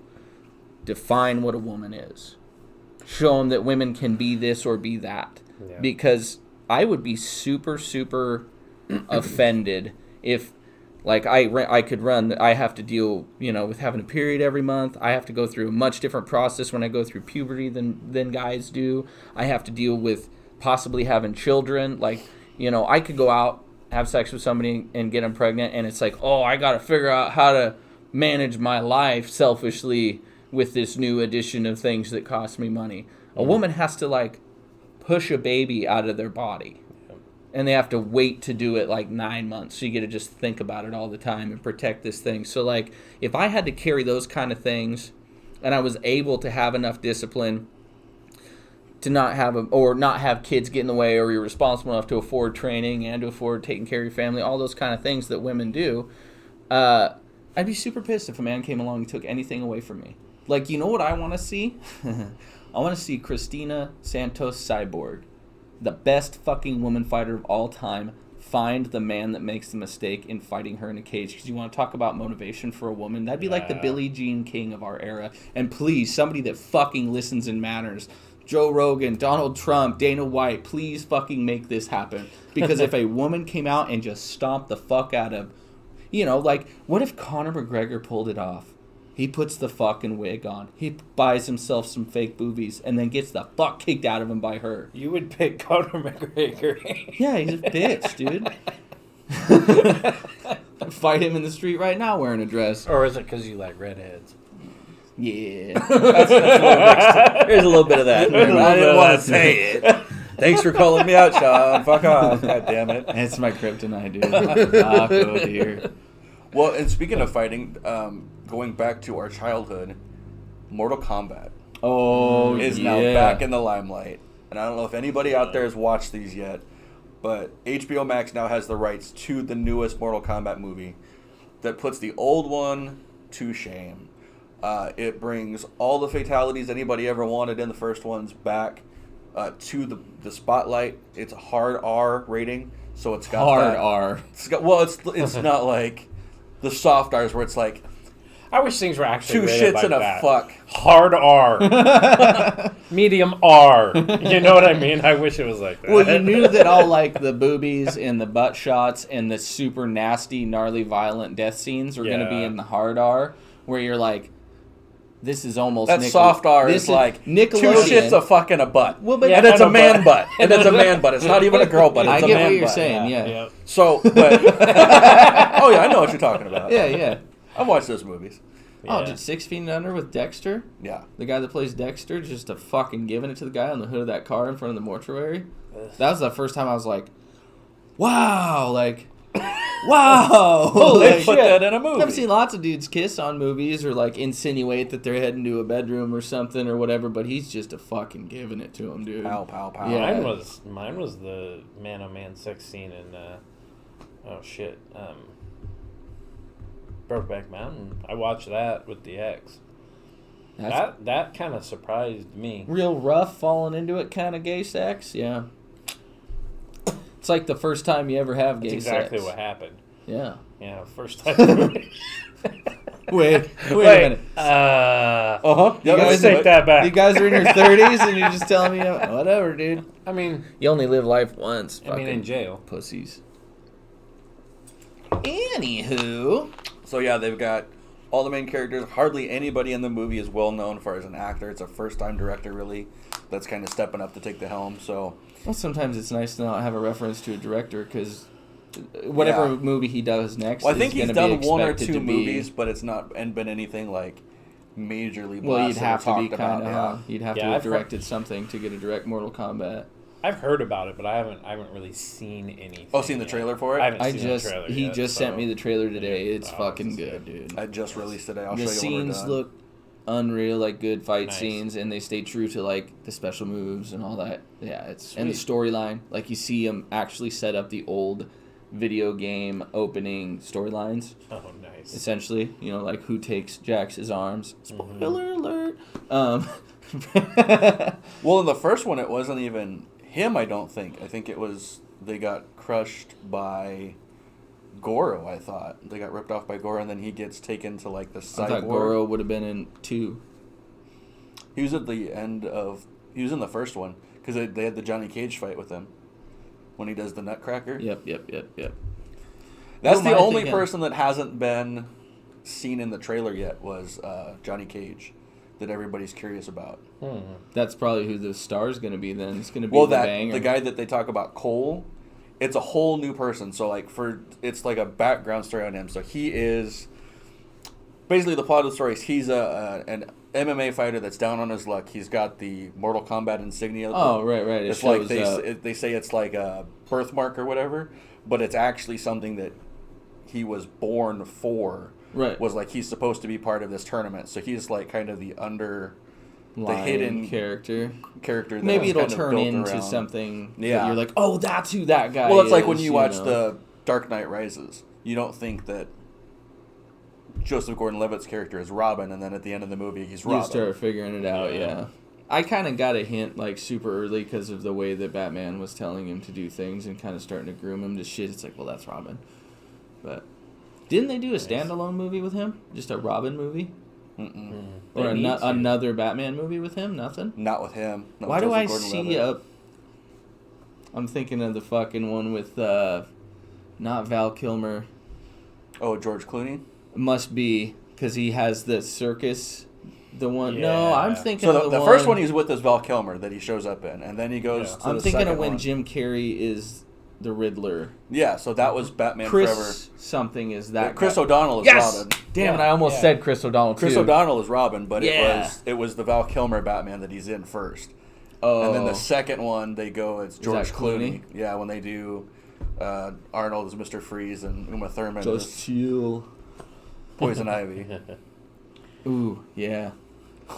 Define what a woman is. Show them that women can be this or be that. Yeah. Because I would be super, super offended if... Like, I could run, I have to deal, with having a period every month. I have to go through a much different process when I go through puberty than guys do. I have to deal with possibly having children. Like, I could go out, have sex with somebody and get them pregnant, and it's like, oh, I got to figure out how to manage my life selfishly with this new addition of things that cost me money. A woman has to, like, push a baby out of their body. And they have to wait to do it like 9 months. So you get to just think about it all the time and protect this thing. So like if I had to carry those kind of things and I was able to have enough discipline to not have kids get in the way, or you're responsible enough to afford training and to afford taking care of your family, all those kind of things that women do, I'd be super pissed if a man came along and took anything away from me. Like, you know what I want to see? I want to see Christina Santos Cyborg, the best fucking woman fighter of all time, find the man that makes the mistake in fighting her in a cage. Because you want to talk about motivation for a woman? That'd be like the Billie Jean King of our era. And please, somebody that fucking listens and matters. Joe Rogan, Donald Trump, Dana White, please fucking make this happen. Because if a woman came out and just stomped the fuck out of... like, what if Conor McGregor pulled it off? He puts the fucking wig on. He buys himself some fake boobies and then gets the fuck kicked out of him by her. You would pick Conor McGregor. Yeah, he's a bitch, dude. Fight him in the street right now wearing a dress. Or is it because you like redheads? Yeah. There's a little bit of that. I didn't want to say it. Thanks for calling me out, Sean. Fuck off. God damn it. It's my kryptonite, dude. Oh, dear. Well, and speaking of fighting, going back to our childhood, Mortal Kombat is now back in the limelight. And I don't know if anybody out there has watched these yet, but HBO Max now has the rights to the newest Mortal Kombat movie that puts the old one to shame. It brings all the fatalities anybody ever wanted in the first ones back to the spotlight. It's a hard R rating, so it's got hard R. It's not like the soft R's where it's like, I wish things were actually two rated shits like and a that. fuck. Hard R. Medium R. You know what I mean? I wish it was like that. Well, you knew that all like the boobies and the butt shots and the super nasty, gnarly, violent death scenes were going to be in the hard R, where you're like, this is almost that soft R is like Nickelodeon. Two shits a fuck and a butt. Well, but and it's a man butt. And it's a man butt. It's not even a girl butt. It's I a get man what you're butt. saying. Yeah. So, but oh yeah, I know what you're talking about. Yeah. I've watched those movies. Oh, did 6 Feet Under with Dexter? Yeah. The guy that plays Dexter just a fucking giving it to the guy on the hood of that car in front of the mortuary. That was the first time I was like, wow, like, wow. They put that in a movie. I've seen lots of dudes kiss on movies or like insinuate that they're heading to a bedroom or something or whatever, but he's just a fucking giving it to him, dude. Pow, pow, pow. Yeah. Mine was the man-on-man sex scene in, Brokeback Mountain. I watched that with the ex. That kind of surprised me. Real rough, falling into it kind of gay sex. Yeah. It's like the first time you ever have gay That's sex. exactly what happened. Yeah. Yeah, first time. Wait a minute. Uh-huh. Yeah, let's take that back. You guys are in your 30s and you're just telling me, whatever, dude. I mean, You only live life once. I mean, in jail. Pussies. Anywho. So yeah, they've got all the main characters. Hardly anybody in the movie is well known for as an actor. It's a first-time director, really, that's kind of stepping up to take the helm. So, Well, sometimes it's nice to not have a reference to a director because whatever movie he does next, well, I think is he's gonna be done one or expected two to be- movies, but it's not been anything like majorly. Well, you'd blasted or have to be talked kind about, of. You'd have Yeah, to have I've heard- directed something to get a direct Mortal Kombat. I've heard about it, but I haven't really seen anything. Oh, seen the yet. trailer for it? I haven't I seen just the trailer he yet, just so- sent me the trailer today. It's Oh, fucking this is good, good. dude. I just released today. I'll The show you when we're scenes done. look unreal, like good fight Nice. scenes, and they stay true to like the special moves and all that. Yeah, it's and the Sweet. storyline. Like you see them actually set up the old video game opening storylines. Oh, nice. Essentially, you know, like who takes Jax's arms. Spoiler alert. Well, in the first one, it wasn't even him. I don't think. I think it was they got crushed by Goro. I thought they got ripped off by Goro, and then he gets taken to like the I cyborg. thought Goro would have been in 2. He was at the end of. He was in the first one because they had the Johnny Cage fight with him when he does the Nutcracker. Yep. That's Who the am I only thinking? person that hasn't been seen in the trailer yet was Johnny Cage, that everybody's curious about. That's probably who the star's going to be then. It's going to be Well, the that banger. the guy that they talk about, Cole, it's a whole new person. So it's like a background story on him. So he is basically the plot of the story is he's an MMA fighter that's down on his luck. He's got the Mortal Kombat insignia. Oh, right. It It's shows like they say it's like a birthmark or whatever, but it's actually something that he was born for. Right. Was like he's supposed to be part of this tournament. So he's like kind of the Lion hidden character. character. That Maybe was it'll kind of turn built into around. something Yeah. that you're like, oh, that's who that guy Well, it's is. like when you watch know. the Dark Knight Rises. You don't think that Joseph Gordon-Levitt's character is Robin, and then at the end of the movie, he's You Robin. start figuring it out, Yeah. yeah. I kind of got a hint like super early because of the way that Batman was telling him to do things and kind of starting to groom him to shit. It's like, well, that's Robin. But didn't they do a standalone movie with him? Just a Robin movie? Mm-mm. Or They need to. another Batman movie with him? Nothing? Not with him. Not Why with do I Joseph see Gordon-Levitt. I'm thinking of the fucking one with not Val Kilmer. Oh, George Clooney? Must be because he has the circus. The one. Yeah. No, I'm thinking So of the first one he's with is Val Kilmer that he shows up in, and then he goes Yeah. to I'm the thinking second of when one. Jim Carrey is the Riddler. Yeah, so that was Batman Chris Forever. something is that Chris guy. O'Donnell is Yes! Robin. Damn it! Yeah, I almost yeah. said Chris O'Donnell Chris too. O'Donnell is Robin, but Yeah. it was the Val Kilmer Batman that he's in first. Oh, And then the second one, they go, it's George that Clooney. Clooney? Yeah, when they do Arnold as Mr. Freeze and Uma Thurman just as chill. Poison Ivy. Ooh, yeah.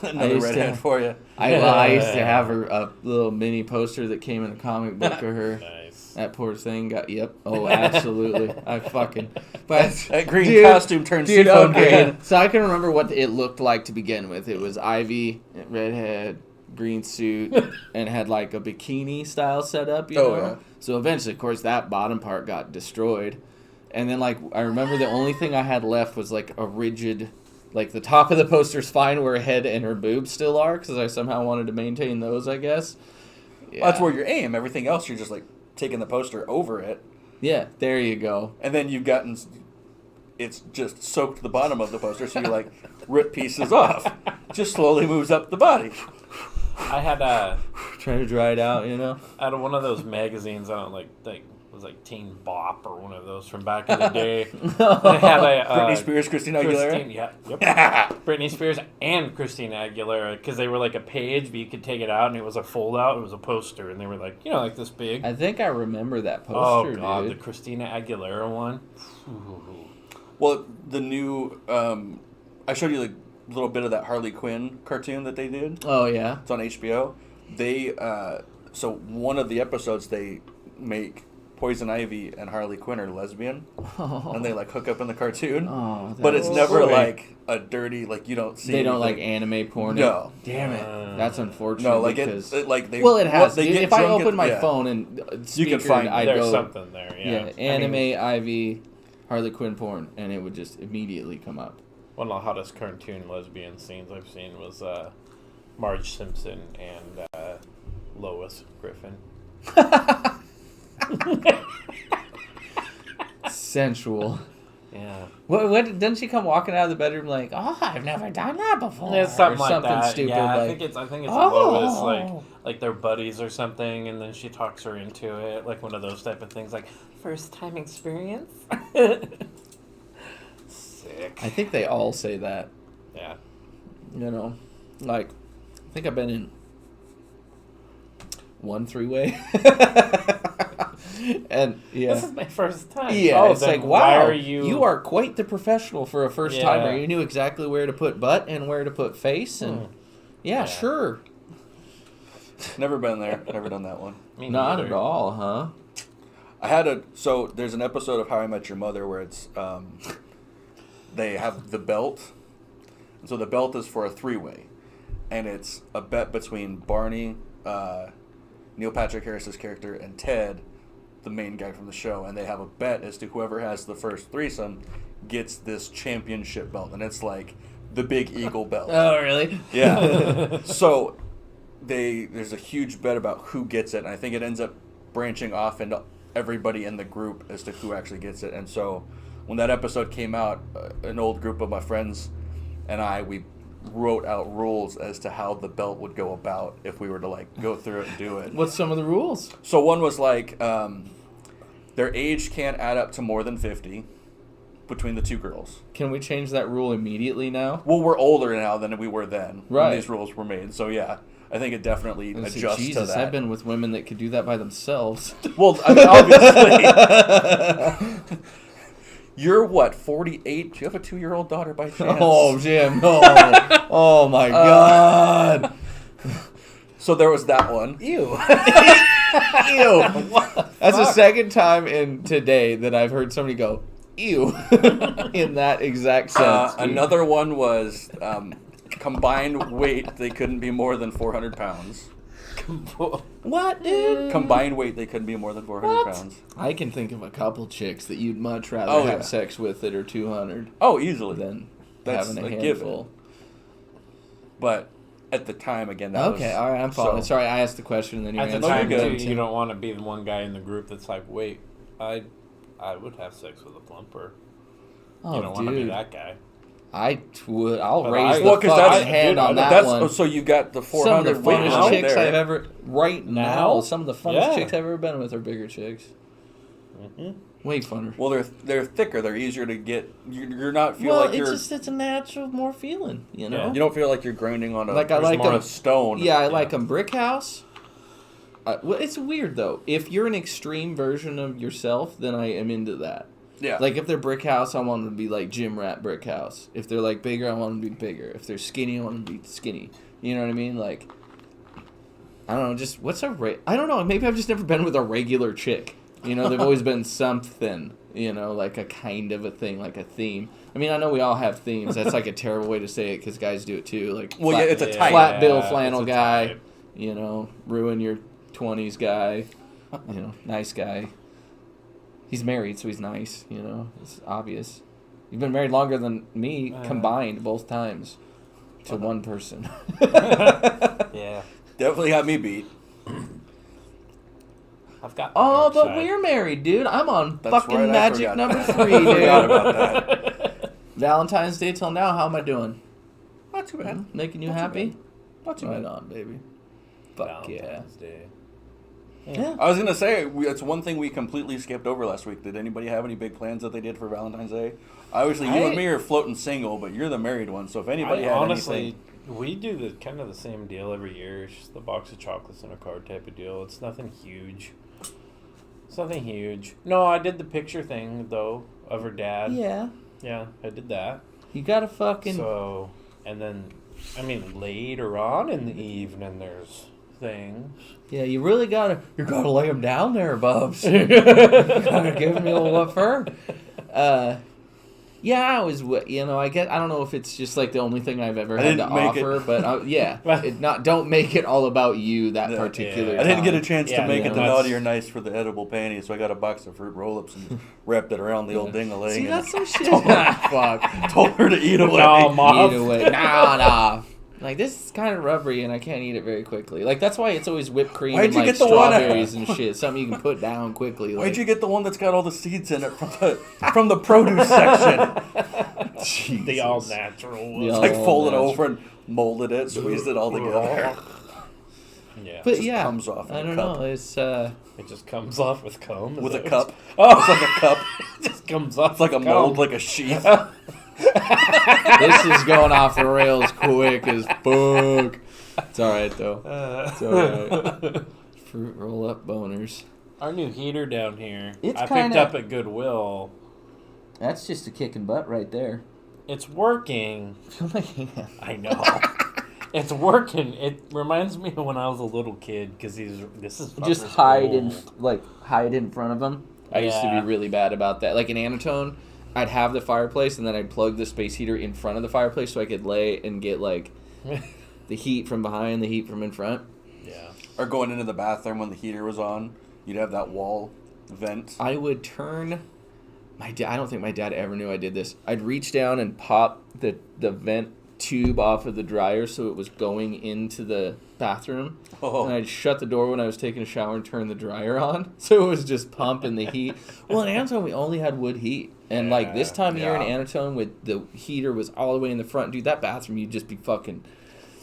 Another used to- redhead for you. I used to have a little mini poster that came in a comic book of her. Nice. That poor thing got. Yep. Oh, absolutely. I fucking. But That green Dude, costume turns Dude, seafoam okay. green. So I can remember what it looked like to begin with. It was Ivy, redhead, green suit, and had like a bikini style setup, you Oh, know? yeah. So eventually, of course, that bottom part got destroyed. And then, like, I remember the only thing I had left was like a rigid, like the top of the poster's fine where her head and her boobs still are, because I somehow wanted to maintain those, I guess. Yeah. That's where your aim. Everything else, you're just like taking the poster over it. Yeah, there you go. And then you've gotten, it's just soaked the bottom of the poster, so you like rip pieces off. Just slowly moves up the body. I had Trying to dry it out, you know? out of one of those magazines. I don't like it was like Teen Bop or one of those from back in the day. It had a Britney Spears, Christina Aguilera. Britney Spears and Christina Aguilera, because they were like a page, but you could take it out and it was a fold out. It was a poster, and they were like, like this big. I think I remember that Oh poster, god, dude. the Christina Aguilera one. Well, the new, I showed you a little bit of that Harley Quinn cartoon that they did. Oh, yeah? It's on HBO. They, so one of the episodes they make Poison Ivy and Harley Quinn are lesbian, and they like hook up in the cartoon. Oh, but it's never sweet. like a dirty like you don't see. They don't like anything. anime porn. No. Damn it. That's unfortunate. No, like because they. Well, it has. They get If I drunk open my yeah. phone and You can speakered, find- I'd There's go something there. Yeah. anime Ivy, Harley Quinn porn, and it would just immediately come up. One of the hottest cartoon lesbian scenes I've seen was Marge Simpson and Lois Griffin. Sensual. Yeah. What doesn't she come walking out of the bedroom like, oh, I've never done that before? Yeah, something or like something that. stupid Yeah, like, I think it's oh. Lois, like they're buddies or something, and then she talks her into it, like one of those type of things, like first time experience. Sick. I think they all say that. Yeah. You know, like, I think I've been in one 3-way. And yeah. This is my first time. Yeah, oh, it's then like, why wow, are you are quite the professional for a first timer. Yeah. You knew exactly where to put butt and where to put face, and yeah, sure. Never been there. Never done that one. Me Not neither. at all, huh? I had so there's an episode of How I Met Your Mother where it's they have the belt, and so the belt is for a 3-way, and it's a bet between Barney, Neil Patrick Harris's character, and Ted, the main guy from the show, and they have a bet as to whoever has the first threesome gets this championship belt, and it's like the big eagle belt. Oh, really? Yeah. So there's a huge bet about who gets it, and I think it ends up branching off into everybody in the group as to who actually gets it. And so when that episode came out, an old group of my friends and we wrote out rules as to how the belt would go about if we were to like go through it and do it. What's some of the rules? So one was like their age can't add up to more than 50 between the two girls. Can we change that rule immediately now? Well, we're older now than we were then Right. when these rules were made. So yeah, I think it definitely I was like, adjusts Jesus, to that. I've been with women that could do that by themselves. Well, I mean, obviously. You're what, 48? Do you have a 2-year-old daughter by chance? Oh, Jim, no. Oh, my God. So there was that one. Ew. Ew. That's the second time in today that I've heard somebody go, ew, in that exact sense. Another one was combined weight, they couldn't be more than 400 pounds. What, dude? Combined weight, they couldn't be more than 400 pounds. I can think of a couple chicks that you'd much rather Oh, have yeah. sex with that are 200 Oh, easily. than That's having a a handful. given. But at the time, again, that was... Okay, all right, I'm following. so- Sorry, I asked the question and then you At the answered. time, good. too, you don't want to be the one guy in the group that's like, wait, I would have sex with a plumper. Oh, You don't want to be dude. that guy. I'll But raise I- the Well, 'cause fucking that's- hand on that That's one. so you got the Some 400 of the weight funnest right chicks there. I've ever right now. Now? Some of the funnest Yeah. chicks I've ever been with are bigger chicks. Mm-hmm. Way funner. Well, they're thicker. They're easier to get. You're not feel Well, like you're. it's a natural more feeling, you know. Yeah. You don't feel like you're grinding on a. Like, I there's like more them- a stone. Yeah, I like them brick house. Well, it's weird though. If you're an extreme version of yourself, then I am into that. Yeah. Like if they're brick house, I want them to be like gym rat brick house. If they're like bigger, I want them to be bigger. If they're skinny, I want them to be skinny. You know what I mean? Like, I don't know. Just what's I don't know. Maybe I've just never been with a regular chick. You know, they've always been something. You know, like a kind of a thing, like a theme. I mean, I know we all have themes. That's like a terrible way to say it because guys do it too. Like, Well, yeah, it's a type. flat bill it's flannel a guy. type. You know, ruin your 20s guy. You know, nice guy. He's married, so he's nice. You know, it's obvious. You've been married longer than me combined both times to one person. Yeah. Definitely got me beat. I've got. Oh, dark but side. we're married, dude. I'm on That's fucking right, I magic forgot number that. 3, I forgot dude. about that. Valentine's Day till now, how am I doing? Not too bad. Making you Not too happy? bad. Not too Right bad. on, baby. Fuck yeah. Valentine's Day. Yeah. I was gonna say it's one thing we completely skipped over last week. Did anybody have any big plans that they did for Valentine's Day? Obviously, you and me are floating single, but you're the married one. So if anybody had honestly, anything, we do the kind of the same deal every year. It's just the box of chocolates and a card type of deal. It's nothing huge. It's nothing huge. No, I did the picture thing though of her dad. Yeah. Yeah, I did that. You gotta fucking... So, and then, I mean, later on in the evening, there's things. Yeah, you gotta lay them down there, Bubs. You gotta give me a what for? Yeah, I was, I don't know if it's just like the only thing I've ever had to offer, but don't make it all about you that particular time. I didn't get a chance to make it the naughty or nice for the edible panties, so I got a box of fruit roll-ups and wrapped it around the old ding-a-ling. See, that's some shit. Fuck. Told her to eat away. Eat away. Nah. Like, this is kind of rubbery, and I can't eat it very quickly. Like, that's why it's always whipped cream and, like, strawberries and shit. Something you can put down quickly. Why'd you get the one that's got all the seeds in it from the produce section? Jesus. The all-natural one. It's like folded over and molded it, squeezed it all together. Yeah. But it just comes off in I don't cup. know. It's, It just comes off with comb? With a cup. Oh! It's like a cup. It just comes off It's like a with mold, comb. like a sheath. this is going off the rails quick as fuck. It's alright, though. It's alright. Fruit roll-up boners. Our new heater down here, It's I picked up at Goodwill. That's just a kicking butt right there. It's working. I know. It's working. It reminds me of when I was a little kid, because this is just hide in front of them. I used to be really bad about that. Like in Anatone, I'd have the fireplace and then I'd plug the space heater in front of the fireplace so I could lay and get like the heat from behind, the heat from in front. Yeah. Or going into the bathroom when the heater was on, you'd have that wall vent. I would turn my dad. I don't think my dad ever knew I did this. I'd reach down and pop the vent tube off of the dryer so it was going into the bathroom. Oh. And I'd shut the door when I was taking a shower and turn the dryer on so it was just pumping the heat. Well, in Anatone we only had wood heat, and like this time of year in Anatone with the heater was all the way in the front, dude, that bathroom you'd just be fucking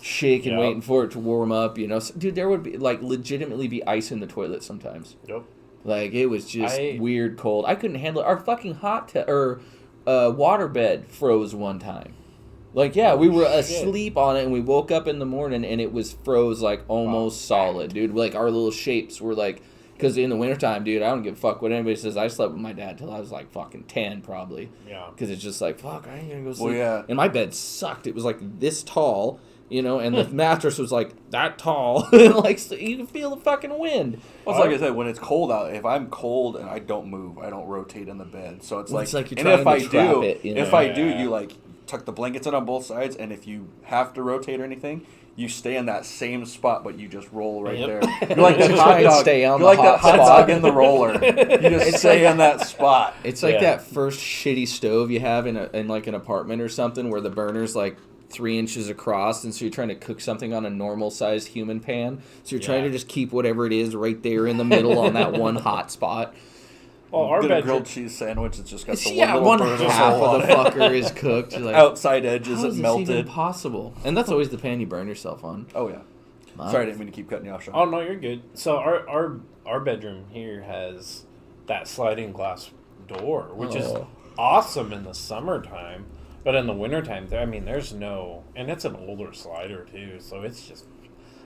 shaking waiting for it to warm up, So, dude, there would be like legitimately be ice in the toilet sometimes. Yep. Like it was just weird cold. I couldn't handle it. Our fucking waterbed froze one time. Like, we were asleep on it, and we woke up in the morning, and it was froze, like, almost solid, dude. Like, our little shapes were, like... Because in the wintertime, dude, I don't give a fuck what anybody says. I slept with my dad till I was, like, fucking 10, probably. Yeah. Because it's just like, fuck, I ain't gonna go sleep. Well, yeah. And my bed sucked. It was, like, this tall, and the mattress was, like, that tall. Like, so you can feel the fucking wind. Well, it's like I said, when it's cold out, if I'm cold and I don't move, I don't rotate in the bed. So it's like you're and trying if to I trap do, it, if I do, you, like... tuck the blankets in on both sides, and if you have to rotate or anything, you stay in that same spot, but you just roll right there. You're like that hot dog. You're like that hot dog in the roller. You just stay in that spot. It's like that first shitty stove you have in like an apartment or something where the burner's like 3 inches across, and so you're trying to cook something on a normal sized human pan. So you're trying to just keep whatever it is right there in the middle on that one hot spot. Well, our Get a grilled cheese sandwich. It's just got the one little burner half hole of on the it. fucker is cooked. You're like, outside edges how it is this melted. even possible? And that's always the pan you burn yourself on. Oh yeah. Sorry, I didn't mean to keep cutting you off, Sean. Oh no, you're good. So our bedroom here has that sliding glass door, which is awesome in the summertime, but in the wintertime, there's no, and it's an older slider too, so it's just,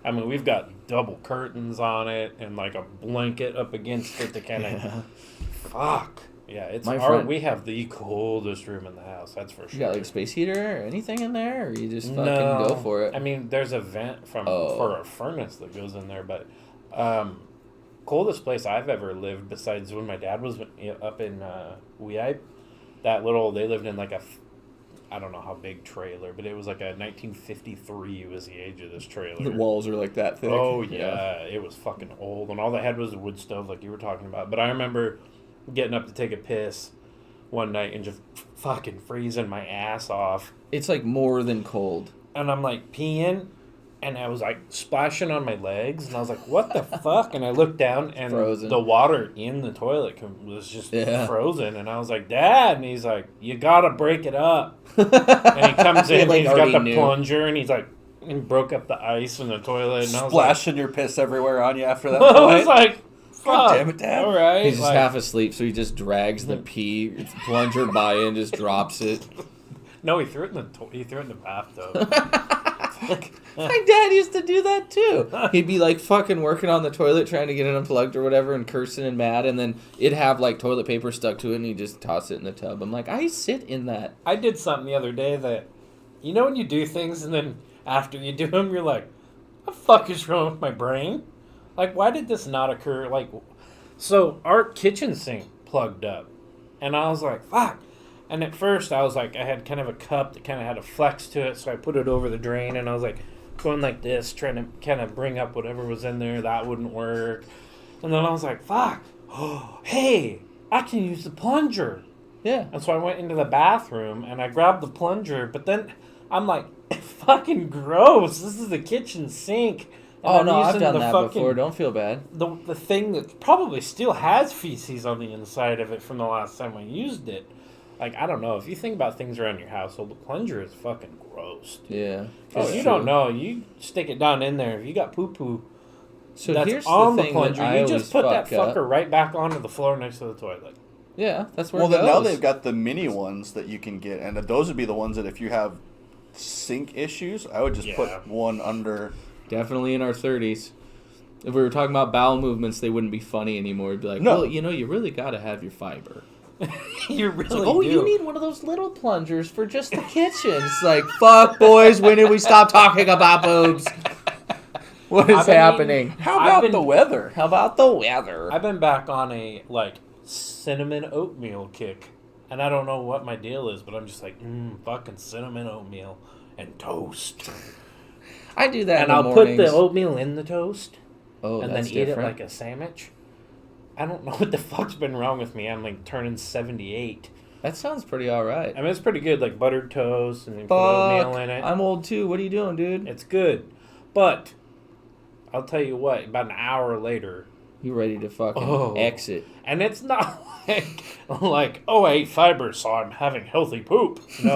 we've got double curtains on it and like a blanket up against it to kind of, fuck. Yeah, it's we have the coldest room in the house, that's for sure. You got like a space heater or anything in there, or you just fucking go for it? There's a vent for a furnace that goes in there, but coldest place I've ever lived besides when my dad was up in Weippe, they lived in like I don't know how big trailer, but it was like a 1953 was the age of this trailer. The walls are like that thick. Oh yeah, it was fucking old, and all they had was a wood stove like you were talking about. But I remember getting up to take a piss one night and just fucking freezing my ass off. It's like more than cold. And I'm like peeing, and I was like splashing on my legs, and I was like, what the fuck? And I looked down, and the water in the toilet was just frozen. And I was like, Dad, and he's like, you gotta break it up. And he comes in, he's got the plunger, and he's like, and broke up the ice in the toilet. And splashing your piss everywhere on you after that point. I was like, God damn it, Dad. All right. He's just half asleep, so he just drags the pee plunger by and just drops it. No, he threw it in the bathtub. My dad used to do that too. He'd be like fucking working on the toilet trying to get it unplugged or whatever and cursing and mad, and then it'd have like toilet paper stuck to it and he'd just toss it in the tub. I'm like, I sit in that. I did something the other day that, when you do things and then after you do them, you're like, what the fuck is wrong with my brain? Like, why did this not occur? Like, so our kitchen sink plugged up. And I was like, fuck. And at first I was like, I had kind of a cup that kind of had a flex to it. So I put it over the drain and I was like going like this, trying to kind of bring up whatever was in there. That wouldn't work. And then I was like, fuck. Oh, hey, I can use the plunger. Yeah. And so I went into the bathroom and I grabbed the plunger. But then I'm like, fucking gross. This is the kitchen sink. And Oh, no, I've done that before. Don't feel bad. The thing that probably still has feces on the inside of it from the last time I used it. Like, I don't know. If you think about things around your household, the plunger is fucking gross. Dude. Yeah. Because you don't know. You stick it down in there. If you got poo-poo So that's here's on the the thing plunger, that I you always just put that fuck fucker up. right back onto the floor next to the toilet. Yeah, that's where Well, it then goes. now they've got the mini ones that you can get, and those would be the ones that if you have sink issues, I would just Yeah. put one under. Definitely in our 30s. If we were talking about bowel movements, they wouldn't be funny anymore. It'd be like, No. well, you really got to have your fiber. You It's really like, oh, do. you need one of those little plungers for just the kitchen. It's like, fuck, boys, when did we stop talking about boobs? What is happening? How I've about been- the weather? How about the weather? I've been back on a, like, cinnamon oatmeal kick. And I don't know what my deal is, but I'm just like, fucking cinnamon oatmeal and toast. I do that And in the I'll mornings. put the oatmeal in the toast Oh, and that's then eat different. it like a sandwich. I don't know what the fuck's been wrong with me. I'm like turning 78. That sounds pretty all right. I mean, it's pretty good, like buttered toast and then put Fuck, oatmeal in it. I'm old too. What are you doing, dude? It's good. But I'll tell you what, about an hour later, You ready to fucking exit? and it's not like, oh, I ate fiber, so I'm having healthy poop. No,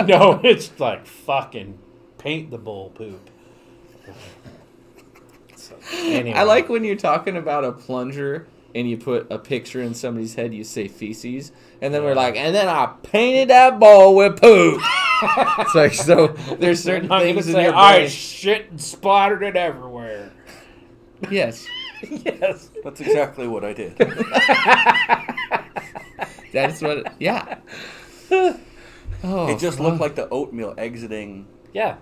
no, it's like fucking paint the bowl poop. So, anyway. I like when you're talking about a plunger and you put a picture in somebody's head, you say feces, and then we're like, and then I painted that bowl with poop. It's like, so there's certain I'm gonna things in say, your I brain. shit and splattered it everywhere. Yes, Yes. That's exactly what I did. that's what. Yeah. Oh, It just looked like the oatmeal exiting, Yeah.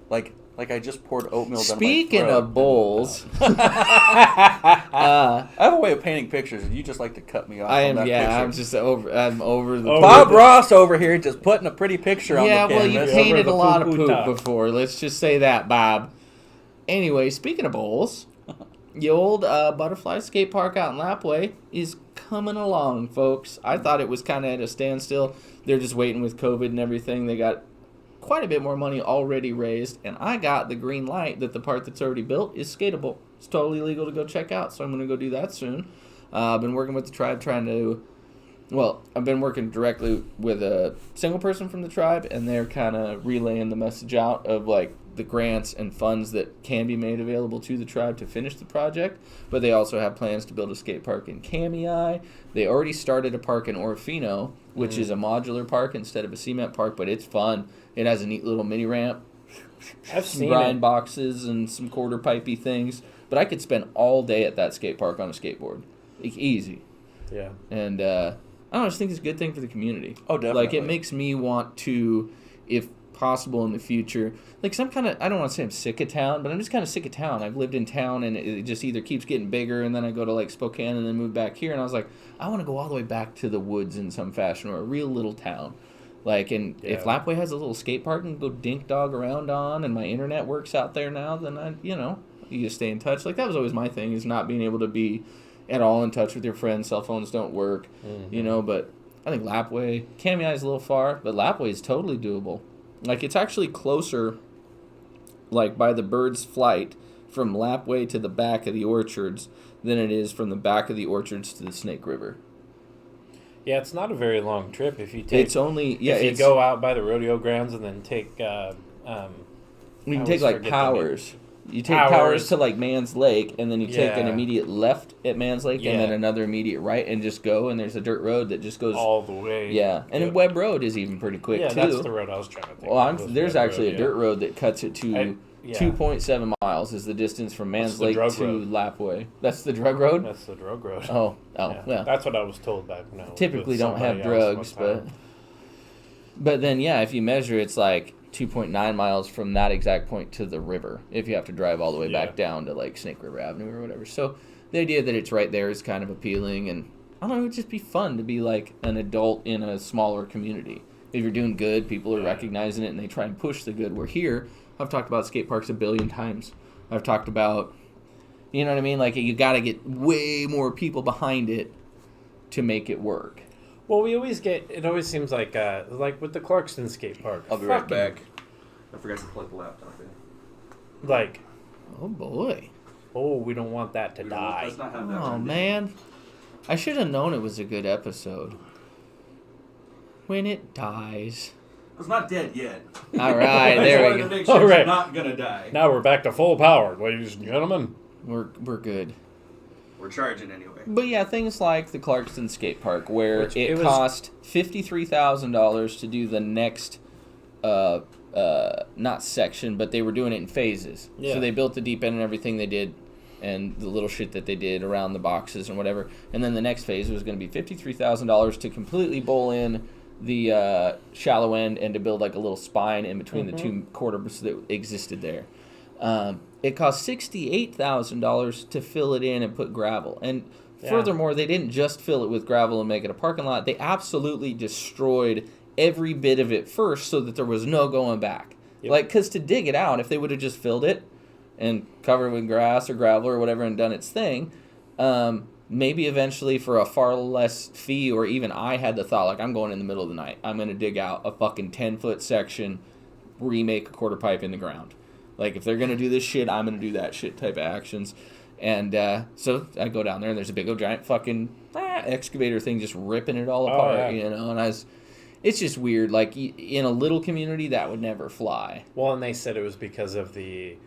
like I just poured oatmeal down my speaking throat. of bowls, I have a way of painting pictures, and you just like to cut me off. I on am. that Yeah, picture. I'm just over. I'm over the. Over Bob the- Ross over here just putting a pretty picture on Yeah, the well, canvas. you Over painted the a lot of poo-poo poop top. before. Let's just say that, Bob. Anyway, speaking of bowls, the old Butterfly Skate Park out in Lapway is coming along, folks. I thought it was kind of at a standstill. They're just waiting with COVID and everything. They got quite a bit more money already raised, and I got the green light that the part that's already built is skatable. It's totally legal to go check out, so I'm going to go do that soon. I've been working with the tribe trying to... Well, I've been working directly with a single person from the tribe, and they're kind of relaying the message out of, like, the grants and funds that can be made available to the tribe to finish the project. But they also have plans to build a skate park in Kamei. They already started a park in Orofino, which is a modular park instead of a cement park, but it's fun. It has a neat little mini ramp, I've some seen grind it. boxes, and some quarter pipey things. But I could spend all day at that skate park on a skateboard. Easy. Yeah. And I don't know, I just think it's a good thing for the community. Oh, definitely. Like, it makes me want to, if possible in the future, like, some kind of, I don't want to say I'm sick of town, but I'm just kind of sick of town. I've lived in town, and it just either keeps getting bigger, and then I go to, like, Spokane and then move back here, and I was like, I want to go all the way back to the woods in some fashion, or a real little town. Like, and if Yeah. Lapway has a little skate park and go dink dog around on, and my internet works out there now, then you just stay in touch. Like, that was always my thing, is not being able to be at all in touch with your friends. Cell phones don't work, but I think Lapway, Kamei is a little far, but Lapway is totally doable. Like, it's actually closer, like, by the bird's flight from Lapway to the back of the orchards than it is from the back of the orchards to the Snake River. Yeah, it's not a very long trip if you take. It's only, if you go out by the rodeo grounds and then take. you I can always take, like, forget the name. Powers. You take Powers. Powers to, like, Man's Lake, and then you take an Yeah. immediate left at Man's Lake, and Yeah. then another immediate right, and just go, and there's a dirt road that just goes... all the way. Yeah, and Yep. Webb Road is even pretty quick, Yeah, too. that's the road I was trying to think. Well, of, was there's Webb actually Road, a dirt road that cuts it to yeah. 2.7 miles is the distance from Man's the Lake drug to road. Lapway. That's the drug road? That's the drug road. Oh, Yeah. yeah. That's what I was told back when I was Typically with don't have somebody else drugs, one time. but then, yeah, if you measure, it's like 2.9 miles from that exact point to the river if you have to drive all the way back down to like Snake River Avenue or whatever. So the idea that it's right there is kind of appealing, and I don't know, it would just be fun to be like an adult in a smaller community. If you're doing good, people are recognizing it and they try and push the good. We're here. I've talked about skate parks a billion times. I've talked about, you know what I mean? Like, you got to get way more people behind it to make it work. Well, we always get, it always seems like with the Clarkston skate park. I'll be right back. I forgot to plug the laptop in. Like, oh boy. Oh, we don't want that to die. Let's not have that Oh, man. I should have known it was a good episode. When it dies. It's not dead yet. All right, there we go. Make sure it's not gonna die. Now we're back to full power, ladies and gentlemen. We're good. We're charging anyway. But yeah, things like the Clarkston Skate Park, where it cost $53,000 to do the next, not section, but they were doing it in phases. Yeah. So they built the deep end and everything they did, and the little shit that they did around the boxes and whatever. And then the next phase was going to be $53,000 to completely bowl in the shallow end and to build like a little spine in between the two quarters that existed there. It cost $68,000 to fill it in and put gravel. And furthermore, they didn't just fill it with gravel and make it a parking lot. They absolutely destroyed every bit of it first so that there was no going back. Yep. Like, because to dig it out, if they would have just filled it and covered it with grass or gravel or whatever and done its thing, maybe eventually for a far less fee, or even I had the thought, like, I'm going in the middle of the night. I'm going to dig out a fucking 10-foot section, remake a quarter pipe in the ground. Like, if they're going to do this shit, I'm going to do that shit type of actions. And so I go down there, and there's a big old giant fucking excavator thing just ripping it all apart, you know. And it's just weird. Like, in a little community, that would never fly. Well, and they said it was because of the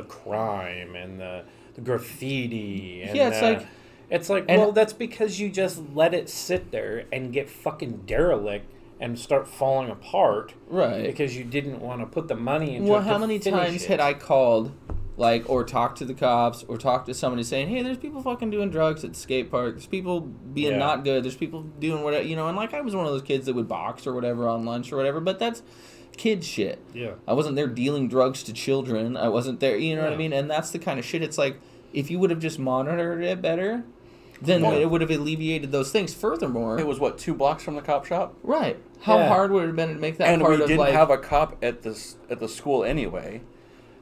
crime and the graffiti. And, it's like, well, that's because you just let it sit there and get fucking derelict and start falling apart, right? Because you didn't want to put the money into it. Well, how many times had I called, like, or talked to the cops, or talked to somebody saying, "Hey, there's people fucking doing drugs at the skate park. There's people being not good. There's people doing whatever, you know." And like, I was one of those kids that would box or whatever on lunch or whatever, but that's kid shit. Yeah, I wasn't there dealing drugs to children. I wasn't there, you know what I mean? And that's the kind of shit. It's like, if you would have just monitored it better, then it would have alleviated those things. Furthermore, it was 2 blocks from the cop shop. Right. How hard would it have been to make that and part we of didn't have a cop at the school anyway.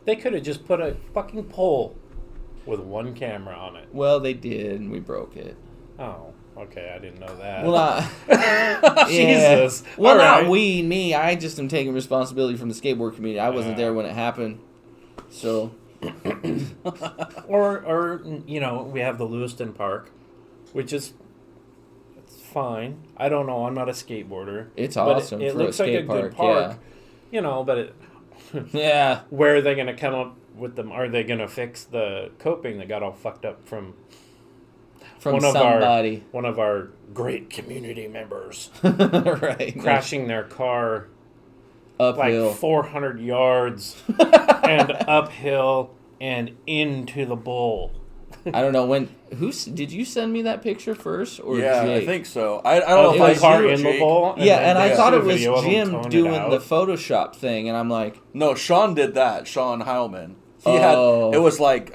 They could have just put a fucking pole with one camera on it. Well, they did, and we broke it. Oh, okay. I didn't know that. Well, Jesus. Well, not me. I just am taking responsibility from the skateboard community. I wasn't there when it happened, so. or you know, we have the Lewiston Park, which is fine. I don't know. I'm not a skateboarder. It's awesome. It for looks a like skate a park, good park. You know, but it. Where are they going to come up with them? Are they going to fix the coping that got all fucked up from somebody? One of our great community members, right? Crashing their car uphill, like 400 yards and uphill and into the bowl. I don't know did you send me that picture first or Jake? I think so. I don't know if I car in the bowl. And I thought it was Jim doing the Photoshop thing, and I'm like, no, Sean did that. Sean Heilman. It was like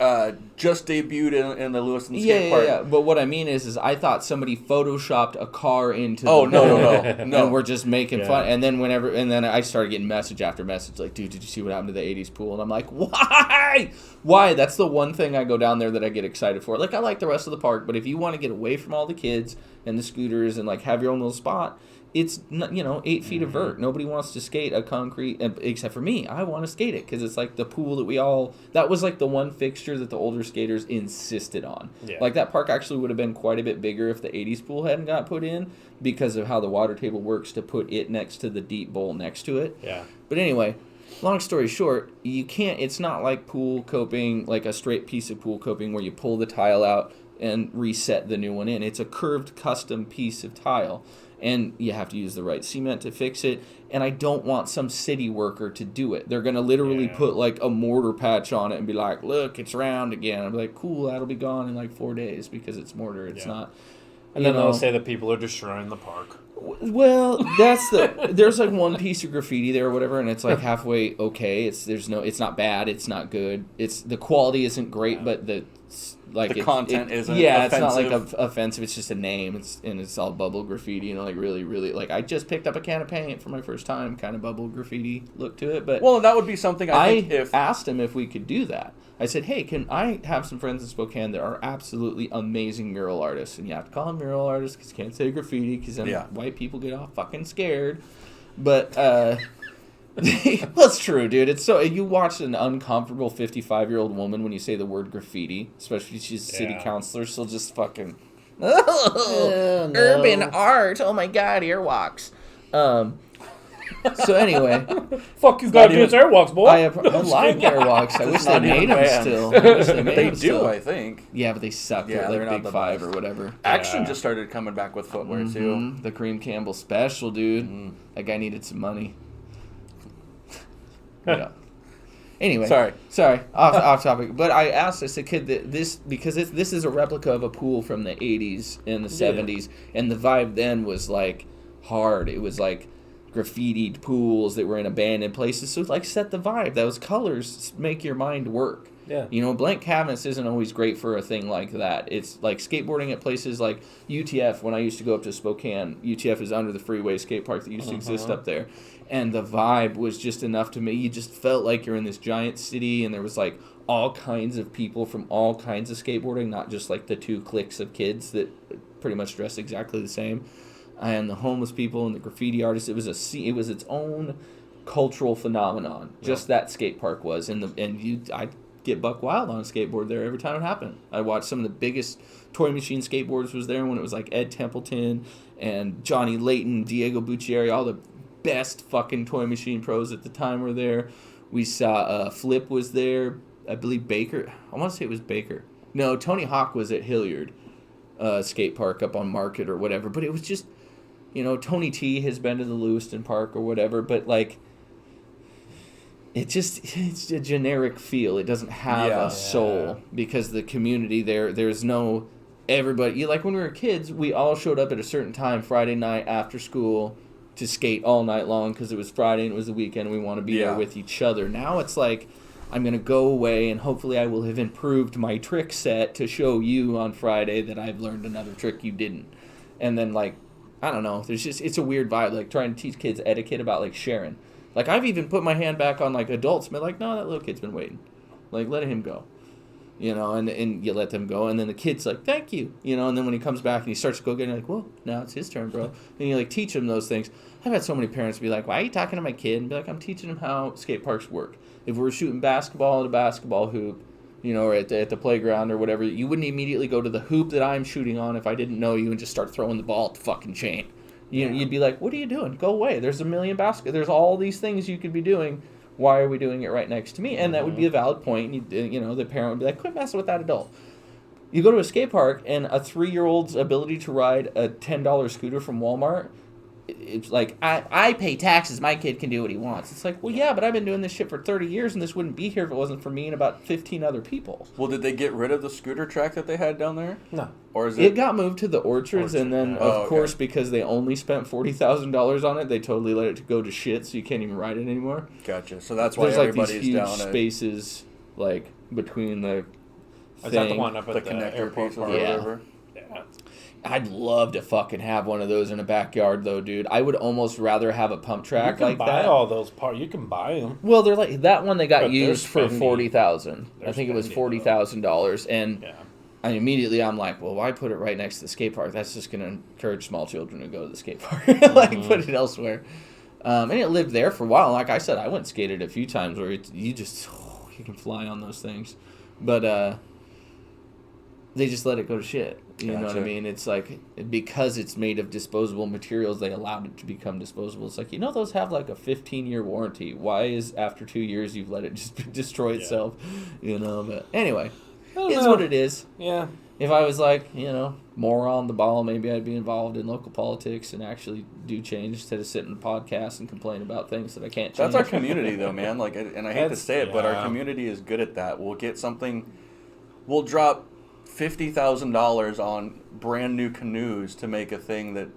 just debuted in the Lewiston skate park. Yeah. But what I mean is I thought somebody photoshopped a car into the no. And we're just making fun. And then I started getting message after message like, dude, did you see what happened to the 80s pool? And I'm like, why? That's the one thing I go down there that I get excited for. Like, I like the rest of the park, but if you want to get away from all the kids and the scooters and like have your own little spot, it's, 8 feet of vert. Nobody wants to skate a concrete, except for me. I want to skate it because it's like the pool that was like the one fixture that the older skaters insisted on. Yeah. Like, that park actually would have been quite a bit bigger if the 80s pool hadn't got put in because of how the water table works to put it next to the deep bowl next to it. Yeah. But anyway, long story short, it's not like pool coping, like a straight piece of pool coping where you pull the tile out and reset the new one in. It's a curved custom piece of tile. And you have to use the right cement to fix it. And I don't want some city worker to do it. They're going to literally put like a mortar patch on it and be like, look, it's round again. I'm like, cool, that'll be gone in like 4 days because it's mortar. It's not. And then they'll say that people are destroying the park. Well, there's like one piece of graffiti there or whatever, and it's like halfway okay. It's not bad. It's not good. The quality isn't great, but the content isn't. Yeah, offensive. it's not like offensive. It's just a name. It's all bubble graffiti. Like really, really. Like I just picked up a can of paint for my first time, kind of bubble graffiti look to it. But well, that would be something I think asked him if we could do that. I said, hey, can I have some friends in Spokane that are absolutely amazing mural artists? And you have to call them mural artists because you can't say graffiti because then white people get all fucking scared. But, well, it's true, dude. It's so, you watch an uncomfortable 55-year-old woman when you say the word graffiti, especially if she's a city councilor, she'll just fucking, no. Urban art. Oh my God, airwalks. So anyway, fuck you guys, it's Airwalks, boy. I like Airwalks. I wish they made them still. They do, I think. Yeah, but they suck. Yeah, they're like Big Five or whatever. Action just started coming back with footwear too. The Kareem Campbell special, dude. That guy needed some money. Yeah. Anyway, sorry, off topic. But I asked, I said, kid, this is a replica of a pool from the 80s and the 70s, and the vibe then was like hard. It was like graffitied pools that were in abandoned places. So like set the vibe. Those colors make your mind work. Yeah. You know, blank canvas isn't always great for a thing like that. It's like skateboarding at places like UTF. When I used to go up to Spokane, UTF is under the freeway skate park that used to exist up there. And the vibe was just enough to me. You just felt like you're in this giant city, and there was like all kinds of people from all kinds of skateboarding, not just like the two cliques of kids that pretty much dress exactly the same. And the homeless people and the graffiti artists. It was its own cultural phenomenon. Just that skate park was. I'd get buck wild on a skateboard there every time it happened. I watched some of the biggest Toy Machine skateboarders was there when it was like Ed Templeton and Johnny Layton, Diego Buccieri, all the best fucking Toy Machine pros at the time were there. We saw Flip was there. I believe Baker. I want to say it was Baker. No, Tony Hawk was at Hilliard skate park up on Market or whatever. But it was just, you know, Tony T has been to the Lewiston Park or whatever. But like, it's a generic feel. It doesn't have a soul because the community there's no everybody. Like when we were kids, we all showed up at a certain time Friday night after school to skate all night long because it was Friday and it was the weekend. We want to be there with each other. Now it's like I'm going to go away and hopefully I will have improved my trick set to show you on Friday that I've learned another trick you didn't. And then like, I don't know, it's a weird vibe, like trying to teach kids etiquette about like sharing. Like I've even put my hand back on like adults, but like, no, that little kid's been waiting. Like let him go. You know, and you let them go, and then the kid's like, thank you. You know, and then when he comes back and he starts to go again, you're like, well, now it's his turn, bro. And you like teach him those things. I've had so many parents be like, why are you talking to my kid? And be like, I'm teaching him how skate parks work. If we're shooting basketball at a basketball hoop, you know, or at the playground or whatever, you wouldn't immediately go to the hoop that I'm shooting on if I didn't know you and just start throwing the ball at the fucking chain. You'd be like, what are you doing? Go away. There's a million baskets. There's all these things you could be doing. Why are we doing it right next to me? And that would be a valid point. You know, the parent would be like, quit messing with that adult. You go to a skate park, and a 3-year-old's ability to ride a $10 scooter from Walmart, it's like, I pay taxes. My kid can do what he wants. It's like, well, yeah, but I've been doing this shit for 30 years, and this wouldn't be here if it wasn't for me and about 15 other people. Well, did they get rid of the scooter track that they had down there? No. Or is it got moved to the Orchards, and then, of course, because they only spent $40,000 on it, they totally let it go to shit, so you can't even ride it anymore. Gotcha. So that's why everybody's these huge down spaces, like, between the thing. Is that the one up at the connector airport pieces or whatever? Yeah. I'd love to fucking have one of those in a backyard, though, dude. I would almost rather have a pump track like that. You can buy all those parts. You can buy them. Well, they're like that one. They got used for $40,000. I think it was $40,000, and I'm like, well, why put it right next to the skate park? That's just going to encourage small children to go to the skate park. Like, put it elsewhere. And it lived there for a while. Like I said, I went skated a few times where you can fly on those things, but they just let it go to shit. You know what I mean? It's like, because it's made of disposable materials, they allowed it to become disposable. It's like, you know, those have like a 15-year warranty. Why is after 2 years you've let it just destroy itself? You know, but anyway, it's what it is. Yeah. If I was like, you know, more on the ball, maybe I'd be involved in local politics and actually do change instead of sitting in a podcast and complain about things that I can't change. That's our community, though, man. Like, and I hate to say it, but our community is good at that. We'll get something, we'll drop $50,000 on brand new canoes to make a thing that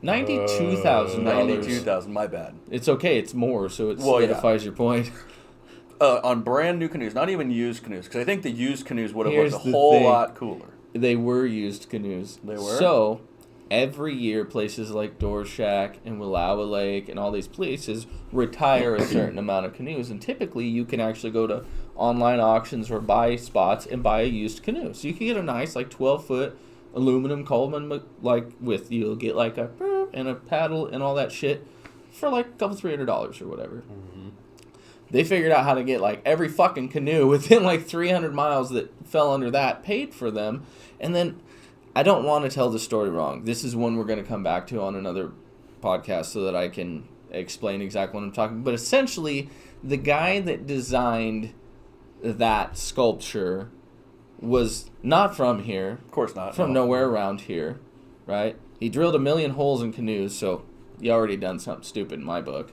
$92,000. $92,000. My bad. It's okay. It's more, so it solidifies your point. On brand new canoes, not even used canoes, because I think the used canoes would have Here's looked the a whole thing. lot cooler. They were used canoes. They were? So, every year, places like Door Shack and Wallowa Lake and all these places retire a certain amount of canoes. And typically, you can actually go to online auctions or buy spots and buy a used canoe. So, you can get a nice, 12-foot aluminum Coleman, with, you'll get, a and a paddle and all that shit for, a couple $300 or whatever. Mm-hmm. They figured out how to get every fucking canoe within 300 miles that fell under that paid for them. And then I don't want to tell the story wrong. This is one we're going to come back to on another podcast so that I can explain exactly what I'm talking about. But essentially, the guy that designed that sculpture was not from here. Of course not. From nowhere around here, right? He drilled 1 million holes in canoes, so you already done something stupid in my book.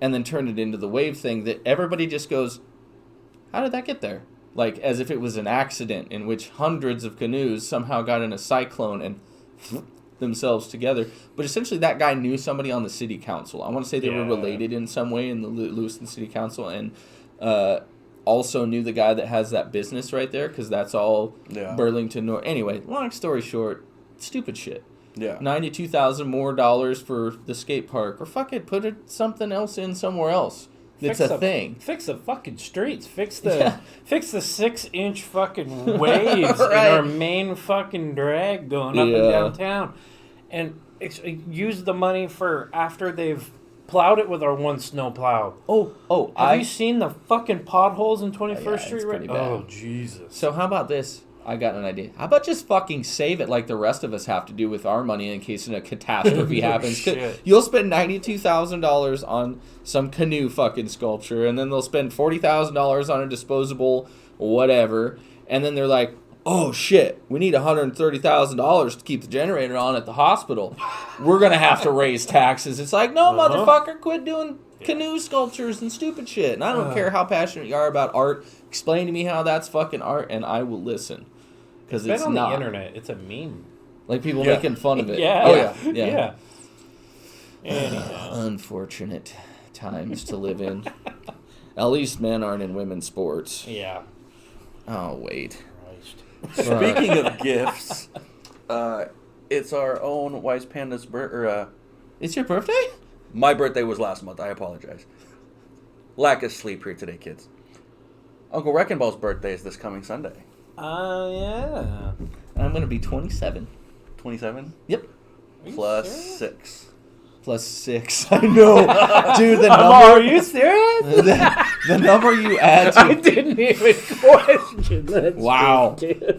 And then turned it into the wave thing that everybody just goes, how did that get there? As if it was an accident in which hundreds of canoes somehow got in a cyclone and themselves together. But essentially that guy knew somebody on the city council. I want to say they were related in some way in the Lewiston City Council, and also knew the guy that has that business right there, because that's all Burlington North. Anyway, long story short, stupid shit. Yeah. $92,000 more for the skate park, or fuck it, put something else in somewhere else. It's a thing. Fix the fucking streets. Fix the 6-inch fucking waves in our main fucking drag going up and downtown, and use the money for after they've plowed it with our one snow plow. Have you seen the fucking potholes in 21st Street? Right? Oh Jesus! So how about this? I got an idea. How about just fucking save it like the rest of us have to do with our money in case a catastrophe happens? You'll spend $92,000 on some canoe fucking sculpture, and then they'll spend $40,000 on a disposable whatever, and then they're like, oh shit, we need $130,000 to keep the generator on at the hospital. We're going to have to raise taxes. It's like, no, motherfucker, quit doing canoe sculptures and stupid shit. And I don't care how passionate you are about art. Explain to me how that's fucking art, and I will listen. Because it's on not. The internet. It's a meme. People making fun of it. Yeah. Unfortunate times to live in. At least men aren't in women's sports. Yeah. Oh, wait. Speaking of gifts, it's our own Wise Panda's birthday. It's your birthday? My birthday was last month. I apologize. Lack of sleep here today, kids. Uncle Wrecking Ball's birthday is this coming Sunday. Yeah. I'm going to be 27. 27? Yep. Plus 6. Plus 6. I know. Dude, the number... Are you serious? the number you add to... I didn't even question that. Wow.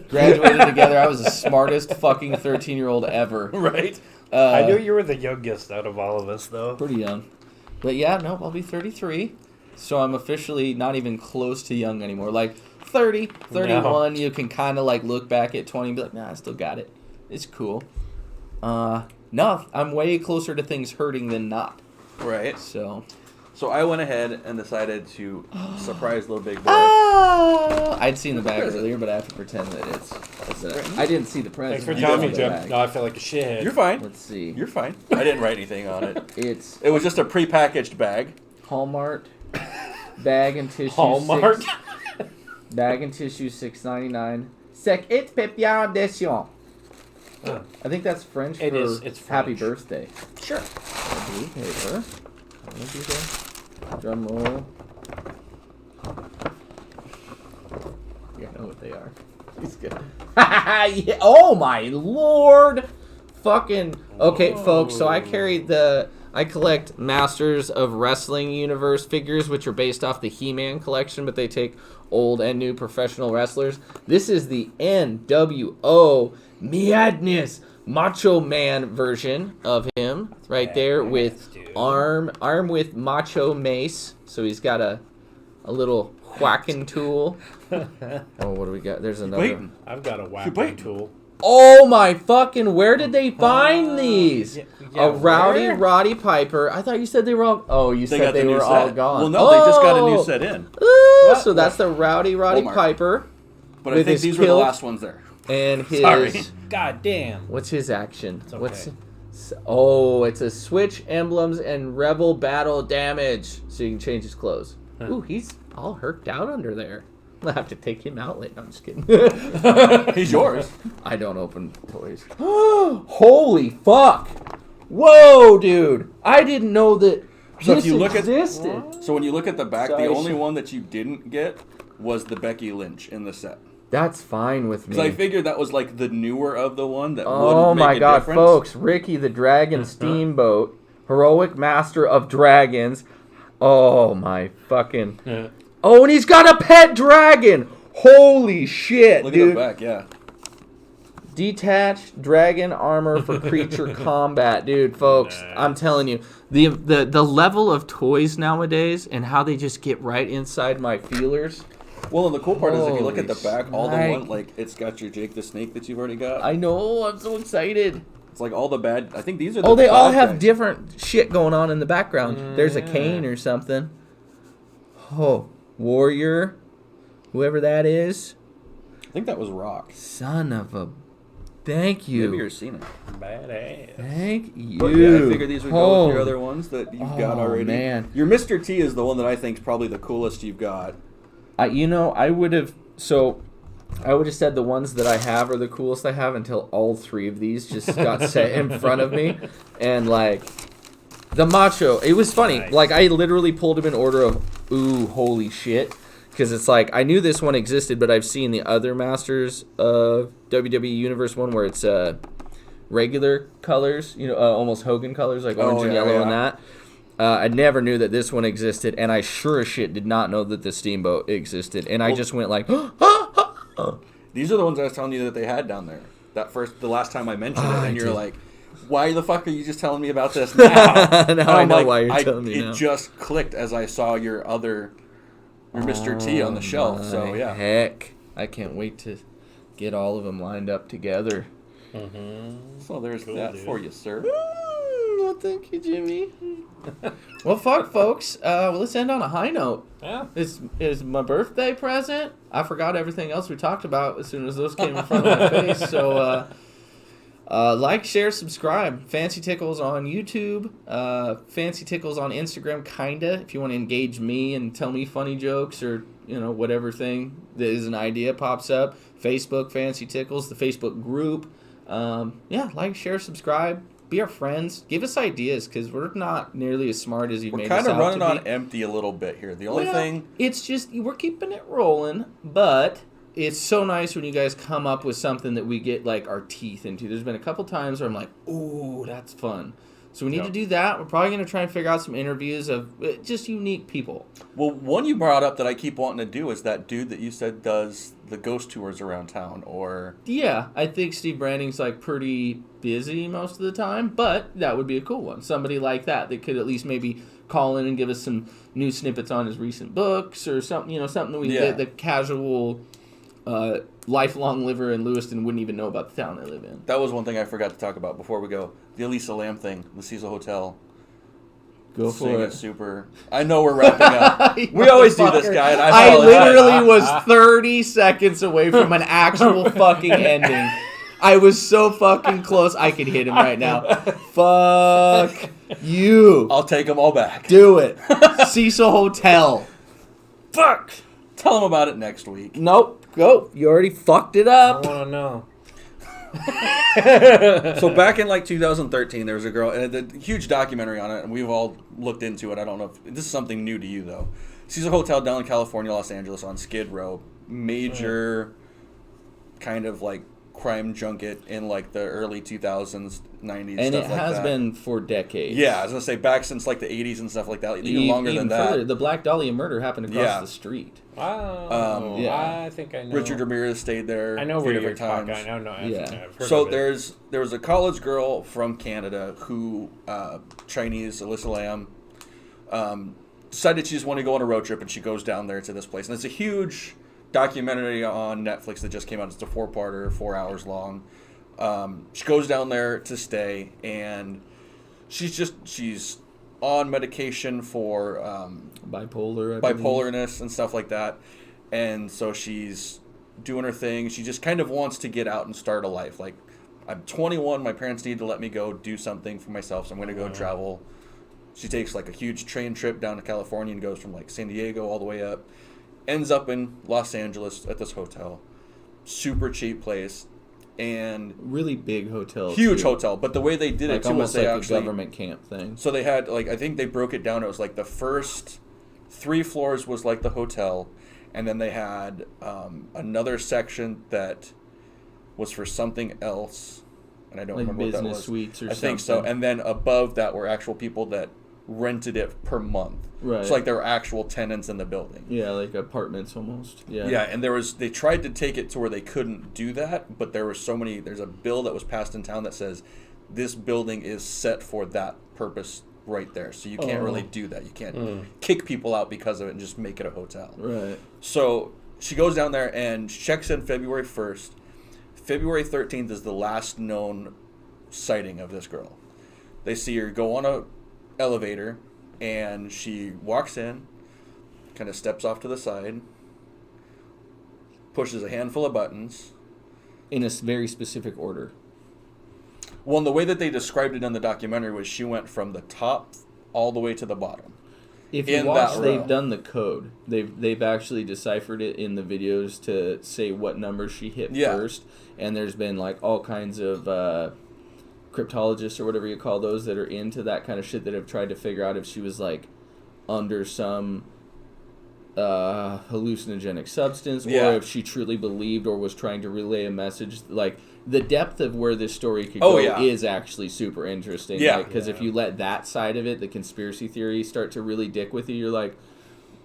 Graduated together. I was the smartest fucking 13-year-old ever. Right? I knew you were the youngest out of all of us, though. Pretty young. But yeah, no, I'll be 33. So I'm officially not even close to young anymore. 30, 31, you can kind of look back at 20 and be like, nah, I still got it. It's cool. No, I'm way closer to things hurting than not. Right. So I went ahead and decided to surprise little big boy. I'd seen the bag earlier, but I have to pretend that it's I didn't see the present. Thanks for telling me, Jim. No, I feel like a shithead. You're fine. Let's see. You're fine. I didn't write anything on it. It was just a prepackaged bag. Hallmark bag and tissue. Hallmark. Bag and tissue, $6.99. Sec et pépiant d'étion. I think that's French for it's French. Happy Birthday. Sure. Blue paper. Drum roll. Yeah, I know what they are. He's good. Yeah. Oh my lord! Fucking okay, folks. So I collect Masters of Wrestling Universe figures, which are based off the He-Man collection, but they take old and new professional wrestlers. This is the NWO Madness Macho Man version of him, right there with arm with Macho Mace. So he's got a little whacking tool. Oh, what do we got? There's another. I've got a whacking tool. Oh my fucking! Where did they find these? A Rowdy Roddy Piper. I thought you said they were all. Oh, you said they were all gone. Well, no, they just got a new set in. Ooh, so that's the Rowdy Roddy Piper. But I think these were the last ones there. And his. Sorry. God damn. What's his action? Okay. It's a switch emblems and rebel battle damage, so you can change his clothes. Ooh, he's all herked out under there. I'll have to take him out later. I'm just kidding. He's yours. I don't open toys. Holy fuck! Whoa, dude! I didn't know that So this if you look existed. So when you look at the back, Sorry, the only Sean. one that you didn't get was the Becky Lynch in the set. That's fine with me. Because I figured that was like the newer of the one that Oh would make my a god, difference. folks! Ricky the Dragon Steamboat, heroic master of dragons. Oh my fucking! Yeah. Oh, and he's got a pet dragon. Holy shit, Look dude! at the back, yeah. Detached dragon armor for creature combat, dude, folks. Nice. I'm telling you, the level of toys nowadays and how they just get right inside my feelers. Well, and the cool part is if you look at the Holy back, all the smike. one like it's got your Jake the Snake that you've already got. I know, I'm so excited. It's like all the bad. I think these are. The Oh, they all bad have guys. different shit going on in the background. There's a cane or something. Oh, warrior, whoever that is. I think that was Rock. Son of a. Thank you. Maybe you're seeing it. Badass. Thank you. But yeah, I figured these would go with your Holy- other ones that you've got Oh, already. man. Your Mr. T is the one that I think is probably the coolest you've got. I would have said the ones that I have are the coolest I have until all three of these just got set in front of me, and like the macho. It was funny. Nice. Like I literally pulled them in order of ooh, holy shit, because it's like I knew this one existed, but I've seen the other Masters of WWE Universe one where it's regular colors, almost Hogan colors, like orange and yeah, yellow yeah. and that. I never knew that this one existed, and I sure as shit did not know that the Steamboat existed, and I Well- just went like, These are the ones I was telling you that they had down there. The last time I mentioned it, I and you're did. like, "Why the fuck are you just telling me about this now?" And now I I'm know like, why you're telling me It now. just clicked as I saw your Mr. T on the shelf. So My yeah, heck, I can't wait to get all of them lined up together. so there's Cool, that dude. for you, sir. Well, thank you, Jimmy. Well, fuck, folks. Let's end on a high note. Yeah. This is my birthday present. I forgot everything else we talked about as soon as those came in front of my face. So, like, share, subscribe. Fancy Tickles on YouTube. Fancy Tickles on Instagram, kinda. If you want to engage me and tell me funny jokes or whatever thing that is an idea pops up. Facebook, Fancy Tickles, the Facebook group. Like, share, subscribe. Be our friends. Give us ideas because we're not nearly as smart as you've We're made us kind of out running to on be. empty a little bit here. The only Well, thing, it's just we're keeping it rolling, but it's so nice when you guys come up with something that we get like our teeth into. There's been a couple times where I'm like, "Ooh, that's fun." So we need Yep. to do that. We're probably going to try and figure out some interviews of just unique people. well, one you brought up that I keep wanting to do is that dude that you said does the ghost tours around town, or Yeah, I think Steve Branding's like pretty busy most of the time, but that would be a cool one. Somebody like that could at least maybe call in and give us some new snippets on his recent books or something, something that we Yeah. get the casual lifelong liver in Lewiston wouldn't even know about the town they live in. that was one thing I forgot to talk about before we go. The Elisa Lamb thing, the Cecil Hotel. Go Sing for it it. super. I know we're wrapping up. You We always do this, motherfucker. guy, and I I apologize. literally was 30 seconds away from an actual fucking ending. I was so fucking close. I could hit him right now. Fuck you. I'll take them all back. Do it. Cecil Hotel. Fuck. Tell them about it next week. Nope. Go. You already fucked it I up. want to know. So back in like 2013, there was a girl, and a huge documentary on it, and we've all looked into it. I don't know if this is something new to you though. Cecil Hotel down in California, Los Angeles, on Skid Row, major kind of like crime junket in like the early 2000s, 90s, And stuff it like has that. been for decades. Yeah, I was gonna say back since like the 80s and stuff like that, even longer than that. Further, the Black Dahlia murder happened across Yeah. the street. Oh, Yeah. I think I know. Richard Ramirez stayed there. I know a few where you're different talking. times. I know. Yeah. I've heard So of it. there was a college girl from Canada who Chinese Alyssa Lamb decided she just wanted to go on a road trip, and she goes down there to this place, and it's a huge documentary on Netflix that just came out. It's a 4-parter, 4 hours long. She goes down there to stay, and she's on medication for Bipolar. I believe. bipolarness and stuff like that, and so she's doing her thing. She just kind of wants to get out and start a life. Like, I'm 21. My parents need to let me go do something for myself, so I'm going to go travel. She takes like a huge train trip down to California and goes from like San Diego all the way up. Ends up in Los Angeles at this hotel. Super cheap place. And really big hotel. Huge hotel. But the way they did it too was they actually... a government camp thing. So they had, like, I think they broke it down. It was like the first 3 floors was like the hotel. And then they had another section that was for something else. And I don't like remember what that was. Business suites or I something. think so. And then above that were actual people that rented it per month. Right. So like there were actual tenants in the building. Yeah, like apartments almost. Yeah. Yeah, and they tried to take it to where they couldn't do that, but there were so many. There's a bill that was passed in town that says this building is set for that purpose right there. So you can't really do that. You can't kick people out because of it and just make it a hotel. Right. So she goes down there and checks in February 1st. February 13th is the last known sighting of this girl. They see her go on a elevator, and she walks in, kind of steps off to the side, pushes a handful of buttons. In a very specific order. Well, and the way that they described it in the documentary was she went from the top all the way to the bottom. If you watch, they've done the code. They've actually deciphered it in the videos to say what number she hit first. And there's been like all kinds of cryptologists or whatever you call those that are into that kind of shit that have tried to figure out if she was like under some hallucinogenic substance or if she truly believed or was trying to relay a message. Like the depth of where this story could go is actually super interesting. Yeah. Because if you let that side of it, the conspiracy theory, start to really dick with you, you're like,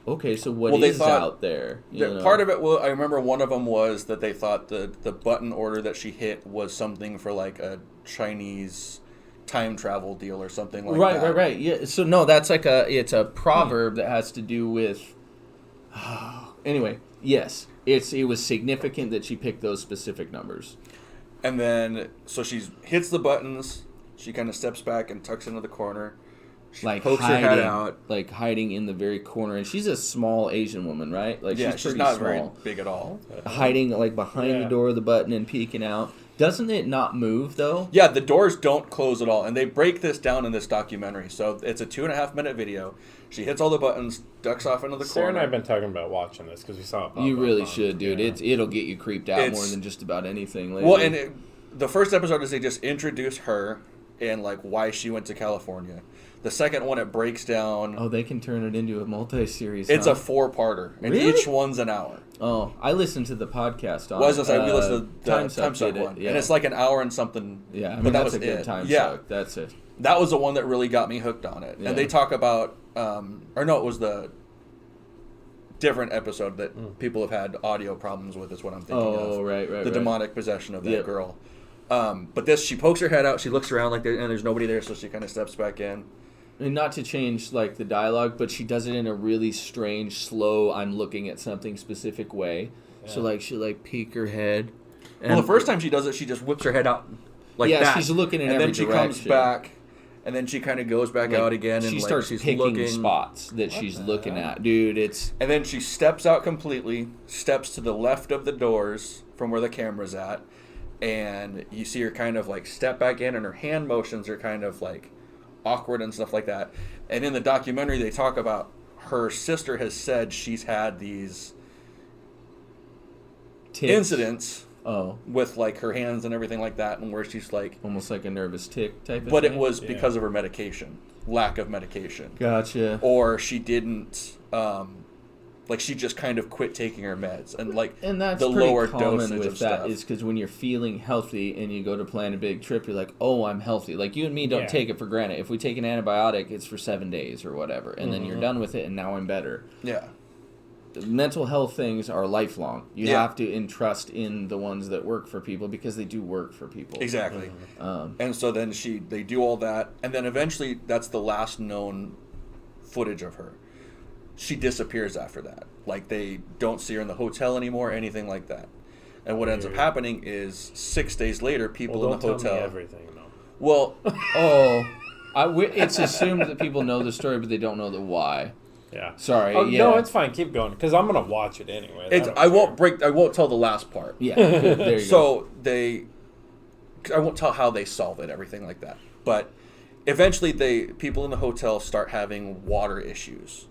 okay, so what is out there? Part of it, I remember one of them was that they thought the button order that she hit was something for like a Chinese time travel deal or something like that. Right. Yeah. So no, that's like it's a proverb that has to do with. Anyway, yes, it was significant that she picked those specific numbers. And then, so she hits the buttons. She kind of steps back and tucks into the corner. She pokes her head out. Like hiding in the very corner. And she's a small Asian woman, right? Like she's not small. very big at all. Hiding like behind the door of the button and peeking out. Doesn't it not move, though? Yeah, the doors don't close at all. And they break this down in this documentary. So it's a 2.5-minute video. She hits all the buttons, ducks off into the corner. Sarah and I have been talking about watching this because we saw it pop You up really on, should, dude. Yeah. It'll get you creeped out more than just about anything lately. Well, and the first episode is they just introduce her and like why she went to California. The second one, it breaks down. Oh, they can turn it into a multi-series. It's a 4-parter, and each one's an hour. Oh, I listened to the podcast on. Well, as I say, we listened to the Time Suck one, yeah. and it's like an hour and something. Yeah, I mean, but that's a good Time Suck. That's it. That was the one that really got me hooked on it. Yeah. And they talk about, or no, it was the different episode that people have had audio problems with. Is what I'm thinking of. Oh, right. The demonic possession of that girl. But this, she pokes her head out. She looks around and there's nobody there, so she kind of steps back in. And not to change like the dialogue, but she does it in a really strange, slow, I'm looking at something specific way. Yeah. So like she like peek her head. And well, the first time she does it, she just whips her head out like that. Yeah, she's looking in every direction. And then she comes back, and then she kind of goes back out again. And she starts she's picking looking. spots that she's looking at. Dude, it's... And then she steps out completely, steps to the left of the doors from where the camera's at, and you see her kind of like step back in, and her hand motions are kind of like awkward and stuff like that. And in the documentary, they talk about her sister has said she's had these incidents with like her hands and everything like that, and where she's like almost like a nervous tick type of but thing. It was because of her medication, lack of medication. Gotcha. Or she didn't like she just kind of quit taking her meds, and that's the lower dosage with of that stuff. is because when you're feeling healthy and you go to plan a big trip, you're like, oh, I'm healthy. Like you and me don't take it for granted. If we take an antibiotic, it's for 7 days or whatever, and then you're done with it, and now I'm better. Yeah. Mental health things are lifelong. You have to entrust in the ones that work for people because they do work for people. Exactly. And so then they do all that, and then eventually that's the last known footage of her. She disappears after that. Like they don't see her in the hotel anymore, anything like that. And what ends up happening is 6 days later, people in the hotel. Tell me everything, though. Well, it's assumed that people know the story, but they don't know the why. Yeah. Sorry. No, it's fine. Keep going, because I'm gonna watch it anyway. I won't tell the last part. Yeah. There you so go. I won't tell how they solve it, everything like that. But eventually, people in the hotel start having water issues.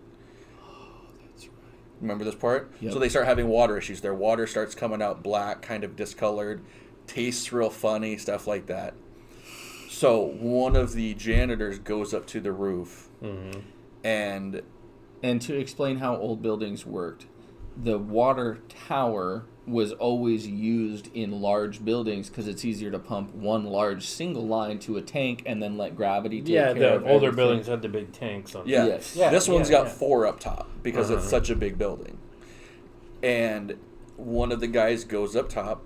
Remember this part? Yep. So they start having water issues. Their water starts coming out black, kind of discolored, tastes real funny, stuff like that. So one of the janitors goes up to the roof, and to explain how old buildings worked, the water tower was always used in large buildings because it's easier to pump one large single line to a tank and then let gravity take care of the older everything. buildings had the big tanks on them. yeah, Yes. this one's got 4 up top because it's such a big building. And one of the guys goes up top,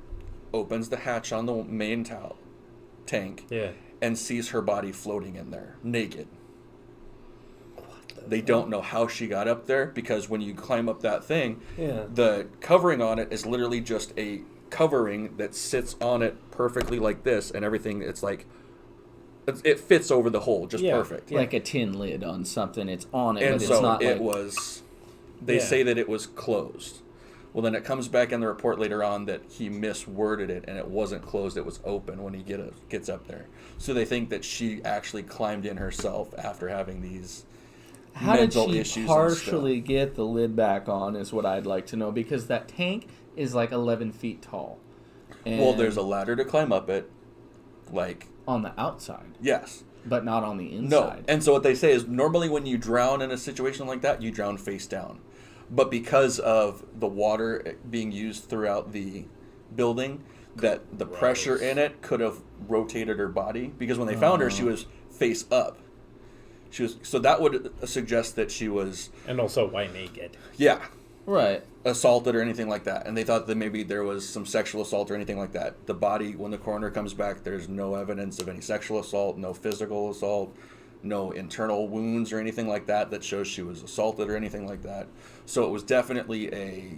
opens the hatch on the main tank, and sees her body floating in there, naked. They don't know how she got up there because when you climb up that thing, the covering on it is literally just a covering that sits on it perfectly like this, and everything, it's like, it fits over the hole just perfect. Like a tin lid on something. It's on it, And but so it's not it like... was, they say that it was closed. Well, then it comes back in the report later on that he misworded it, and it wasn't closed, it was open when he gets up there. So they think that she actually climbed in herself after having these How did mental she issues partially get the lid back on is what I'd like to know, because that tank is like 11 feet tall. And well, there's a ladder to climb up it, like... on the outside. Yes. But not on the inside. No. And so what they say is normally when you drown in a situation like that, you drown face down. But because of the water being used throughout the building, that the pressure in it could have rotated her body. Because when they found her, she was face up. So that would suggest that she was... And also white naked. Yeah. Right. Assaulted or anything like that. And they thought that maybe there was some sexual assault or anything like that. The body, when the coroner comes back, there's no evidence of any sexual assault, no physical assault, no internal wounds or anything like that that shows she was assaulted or anything like that. So it was definitely a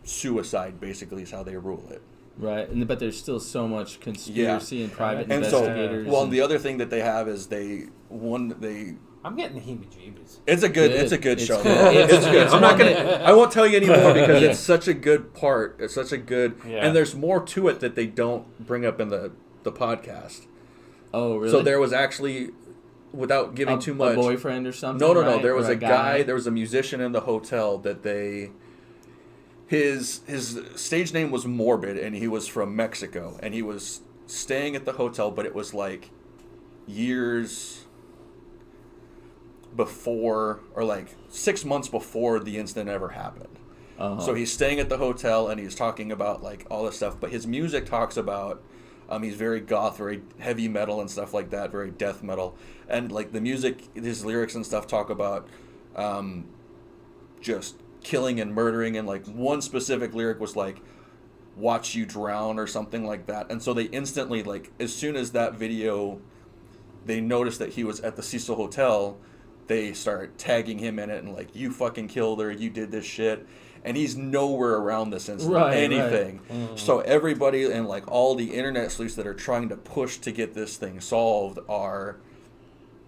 suicide, basically, is how they rule it. Right, but there's still so much conspiracy and private And investigators. so, well, the other thing that they have is they I'm getting heebie-jeebies. It's a good show. Good. It's good. I'm not gonna. I won't tell you anymore because Yeah. it's such a good part. It's such a good, Yeah. and there's more to it that they don't bring up in the podcast. Oh, really? So there was actually, without giving too much, a boyfriend or something. No. right? There was Or a guy. There was a musician in the hotel that they. His stage name was Morbid, and he was from Mexico, and he was staying at the hotel, but it was like years before, or like 6 months before the incident ever happened. Uh-huh. So he's staying at the hotel, and he's talking about like all this stuff, but his music talks about, he's very goth, very heavy metal and stuff like that, very death metal, and like the music, his lyrics and stuff talk about just killing and murdering, and like one specific lyric was like, watch you drown or something like that. And so they instantly, like, as soon as that video, they noticed that he was at the Cecil Hotel, they start tagging him in it and like, you fucking killed her, you did this shit. And he's nowhere around this incident, anything. Right. Mm-hmm. So everybody and like all the internet sleuths that are trying to push to get this thing solved are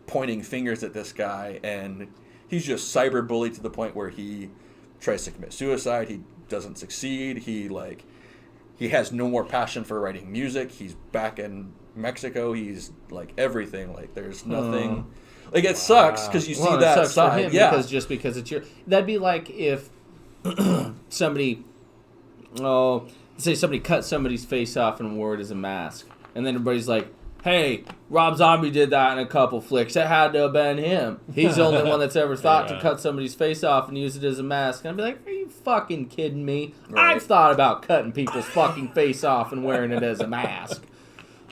pointing fingers at this guy, and he's just cyberbullied to the point where he tries to commit suicide. He doesn't succeed. He has no more passion for writing music. He's back in Mexico. He's like everything. Like there's nothing. Like it sucks because you see Well, it that sucks side. for him Yeah. because it's your. That'd be like if somebody, say somebody cut somebody's face off and wore it as a mask, and then everybody's like, "Hey, Rob Zombie did that in a couple flicks. It had to have been him. He's the only one that's ever thought to cut somebody's face off and use it as a mask." And I'd be like, "Are you fucking kidding me? Right. I've thought about cutting people's fucking face off and wearing it as a mask."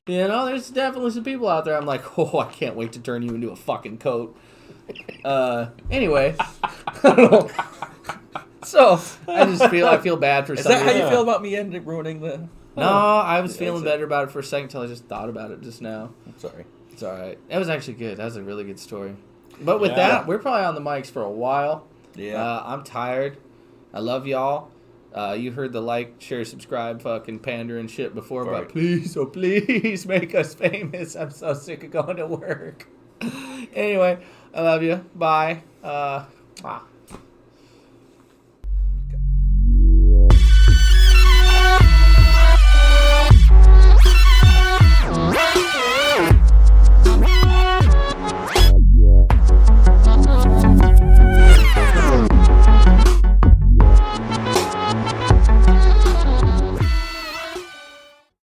You know, there's definitely some people out there. I'm like, oh, I can't wait to turn you into a fucking coat. Anyway, I don't know. So I feel bad for. Is that how you feel about me ending ruining the? No, I was feeling better about it for a second until I just thought about it just now. I'm sorry. It's all right. That was actually good. That was a really good story. But with that, we're probably on the mics for a while. Yeah. I'm tired. I love y'all. You heard the like, share, subscribe, fucking pander and shit before, Right. but please make us famous. I'm so sick of going to work. Anyway, I love you. Bye.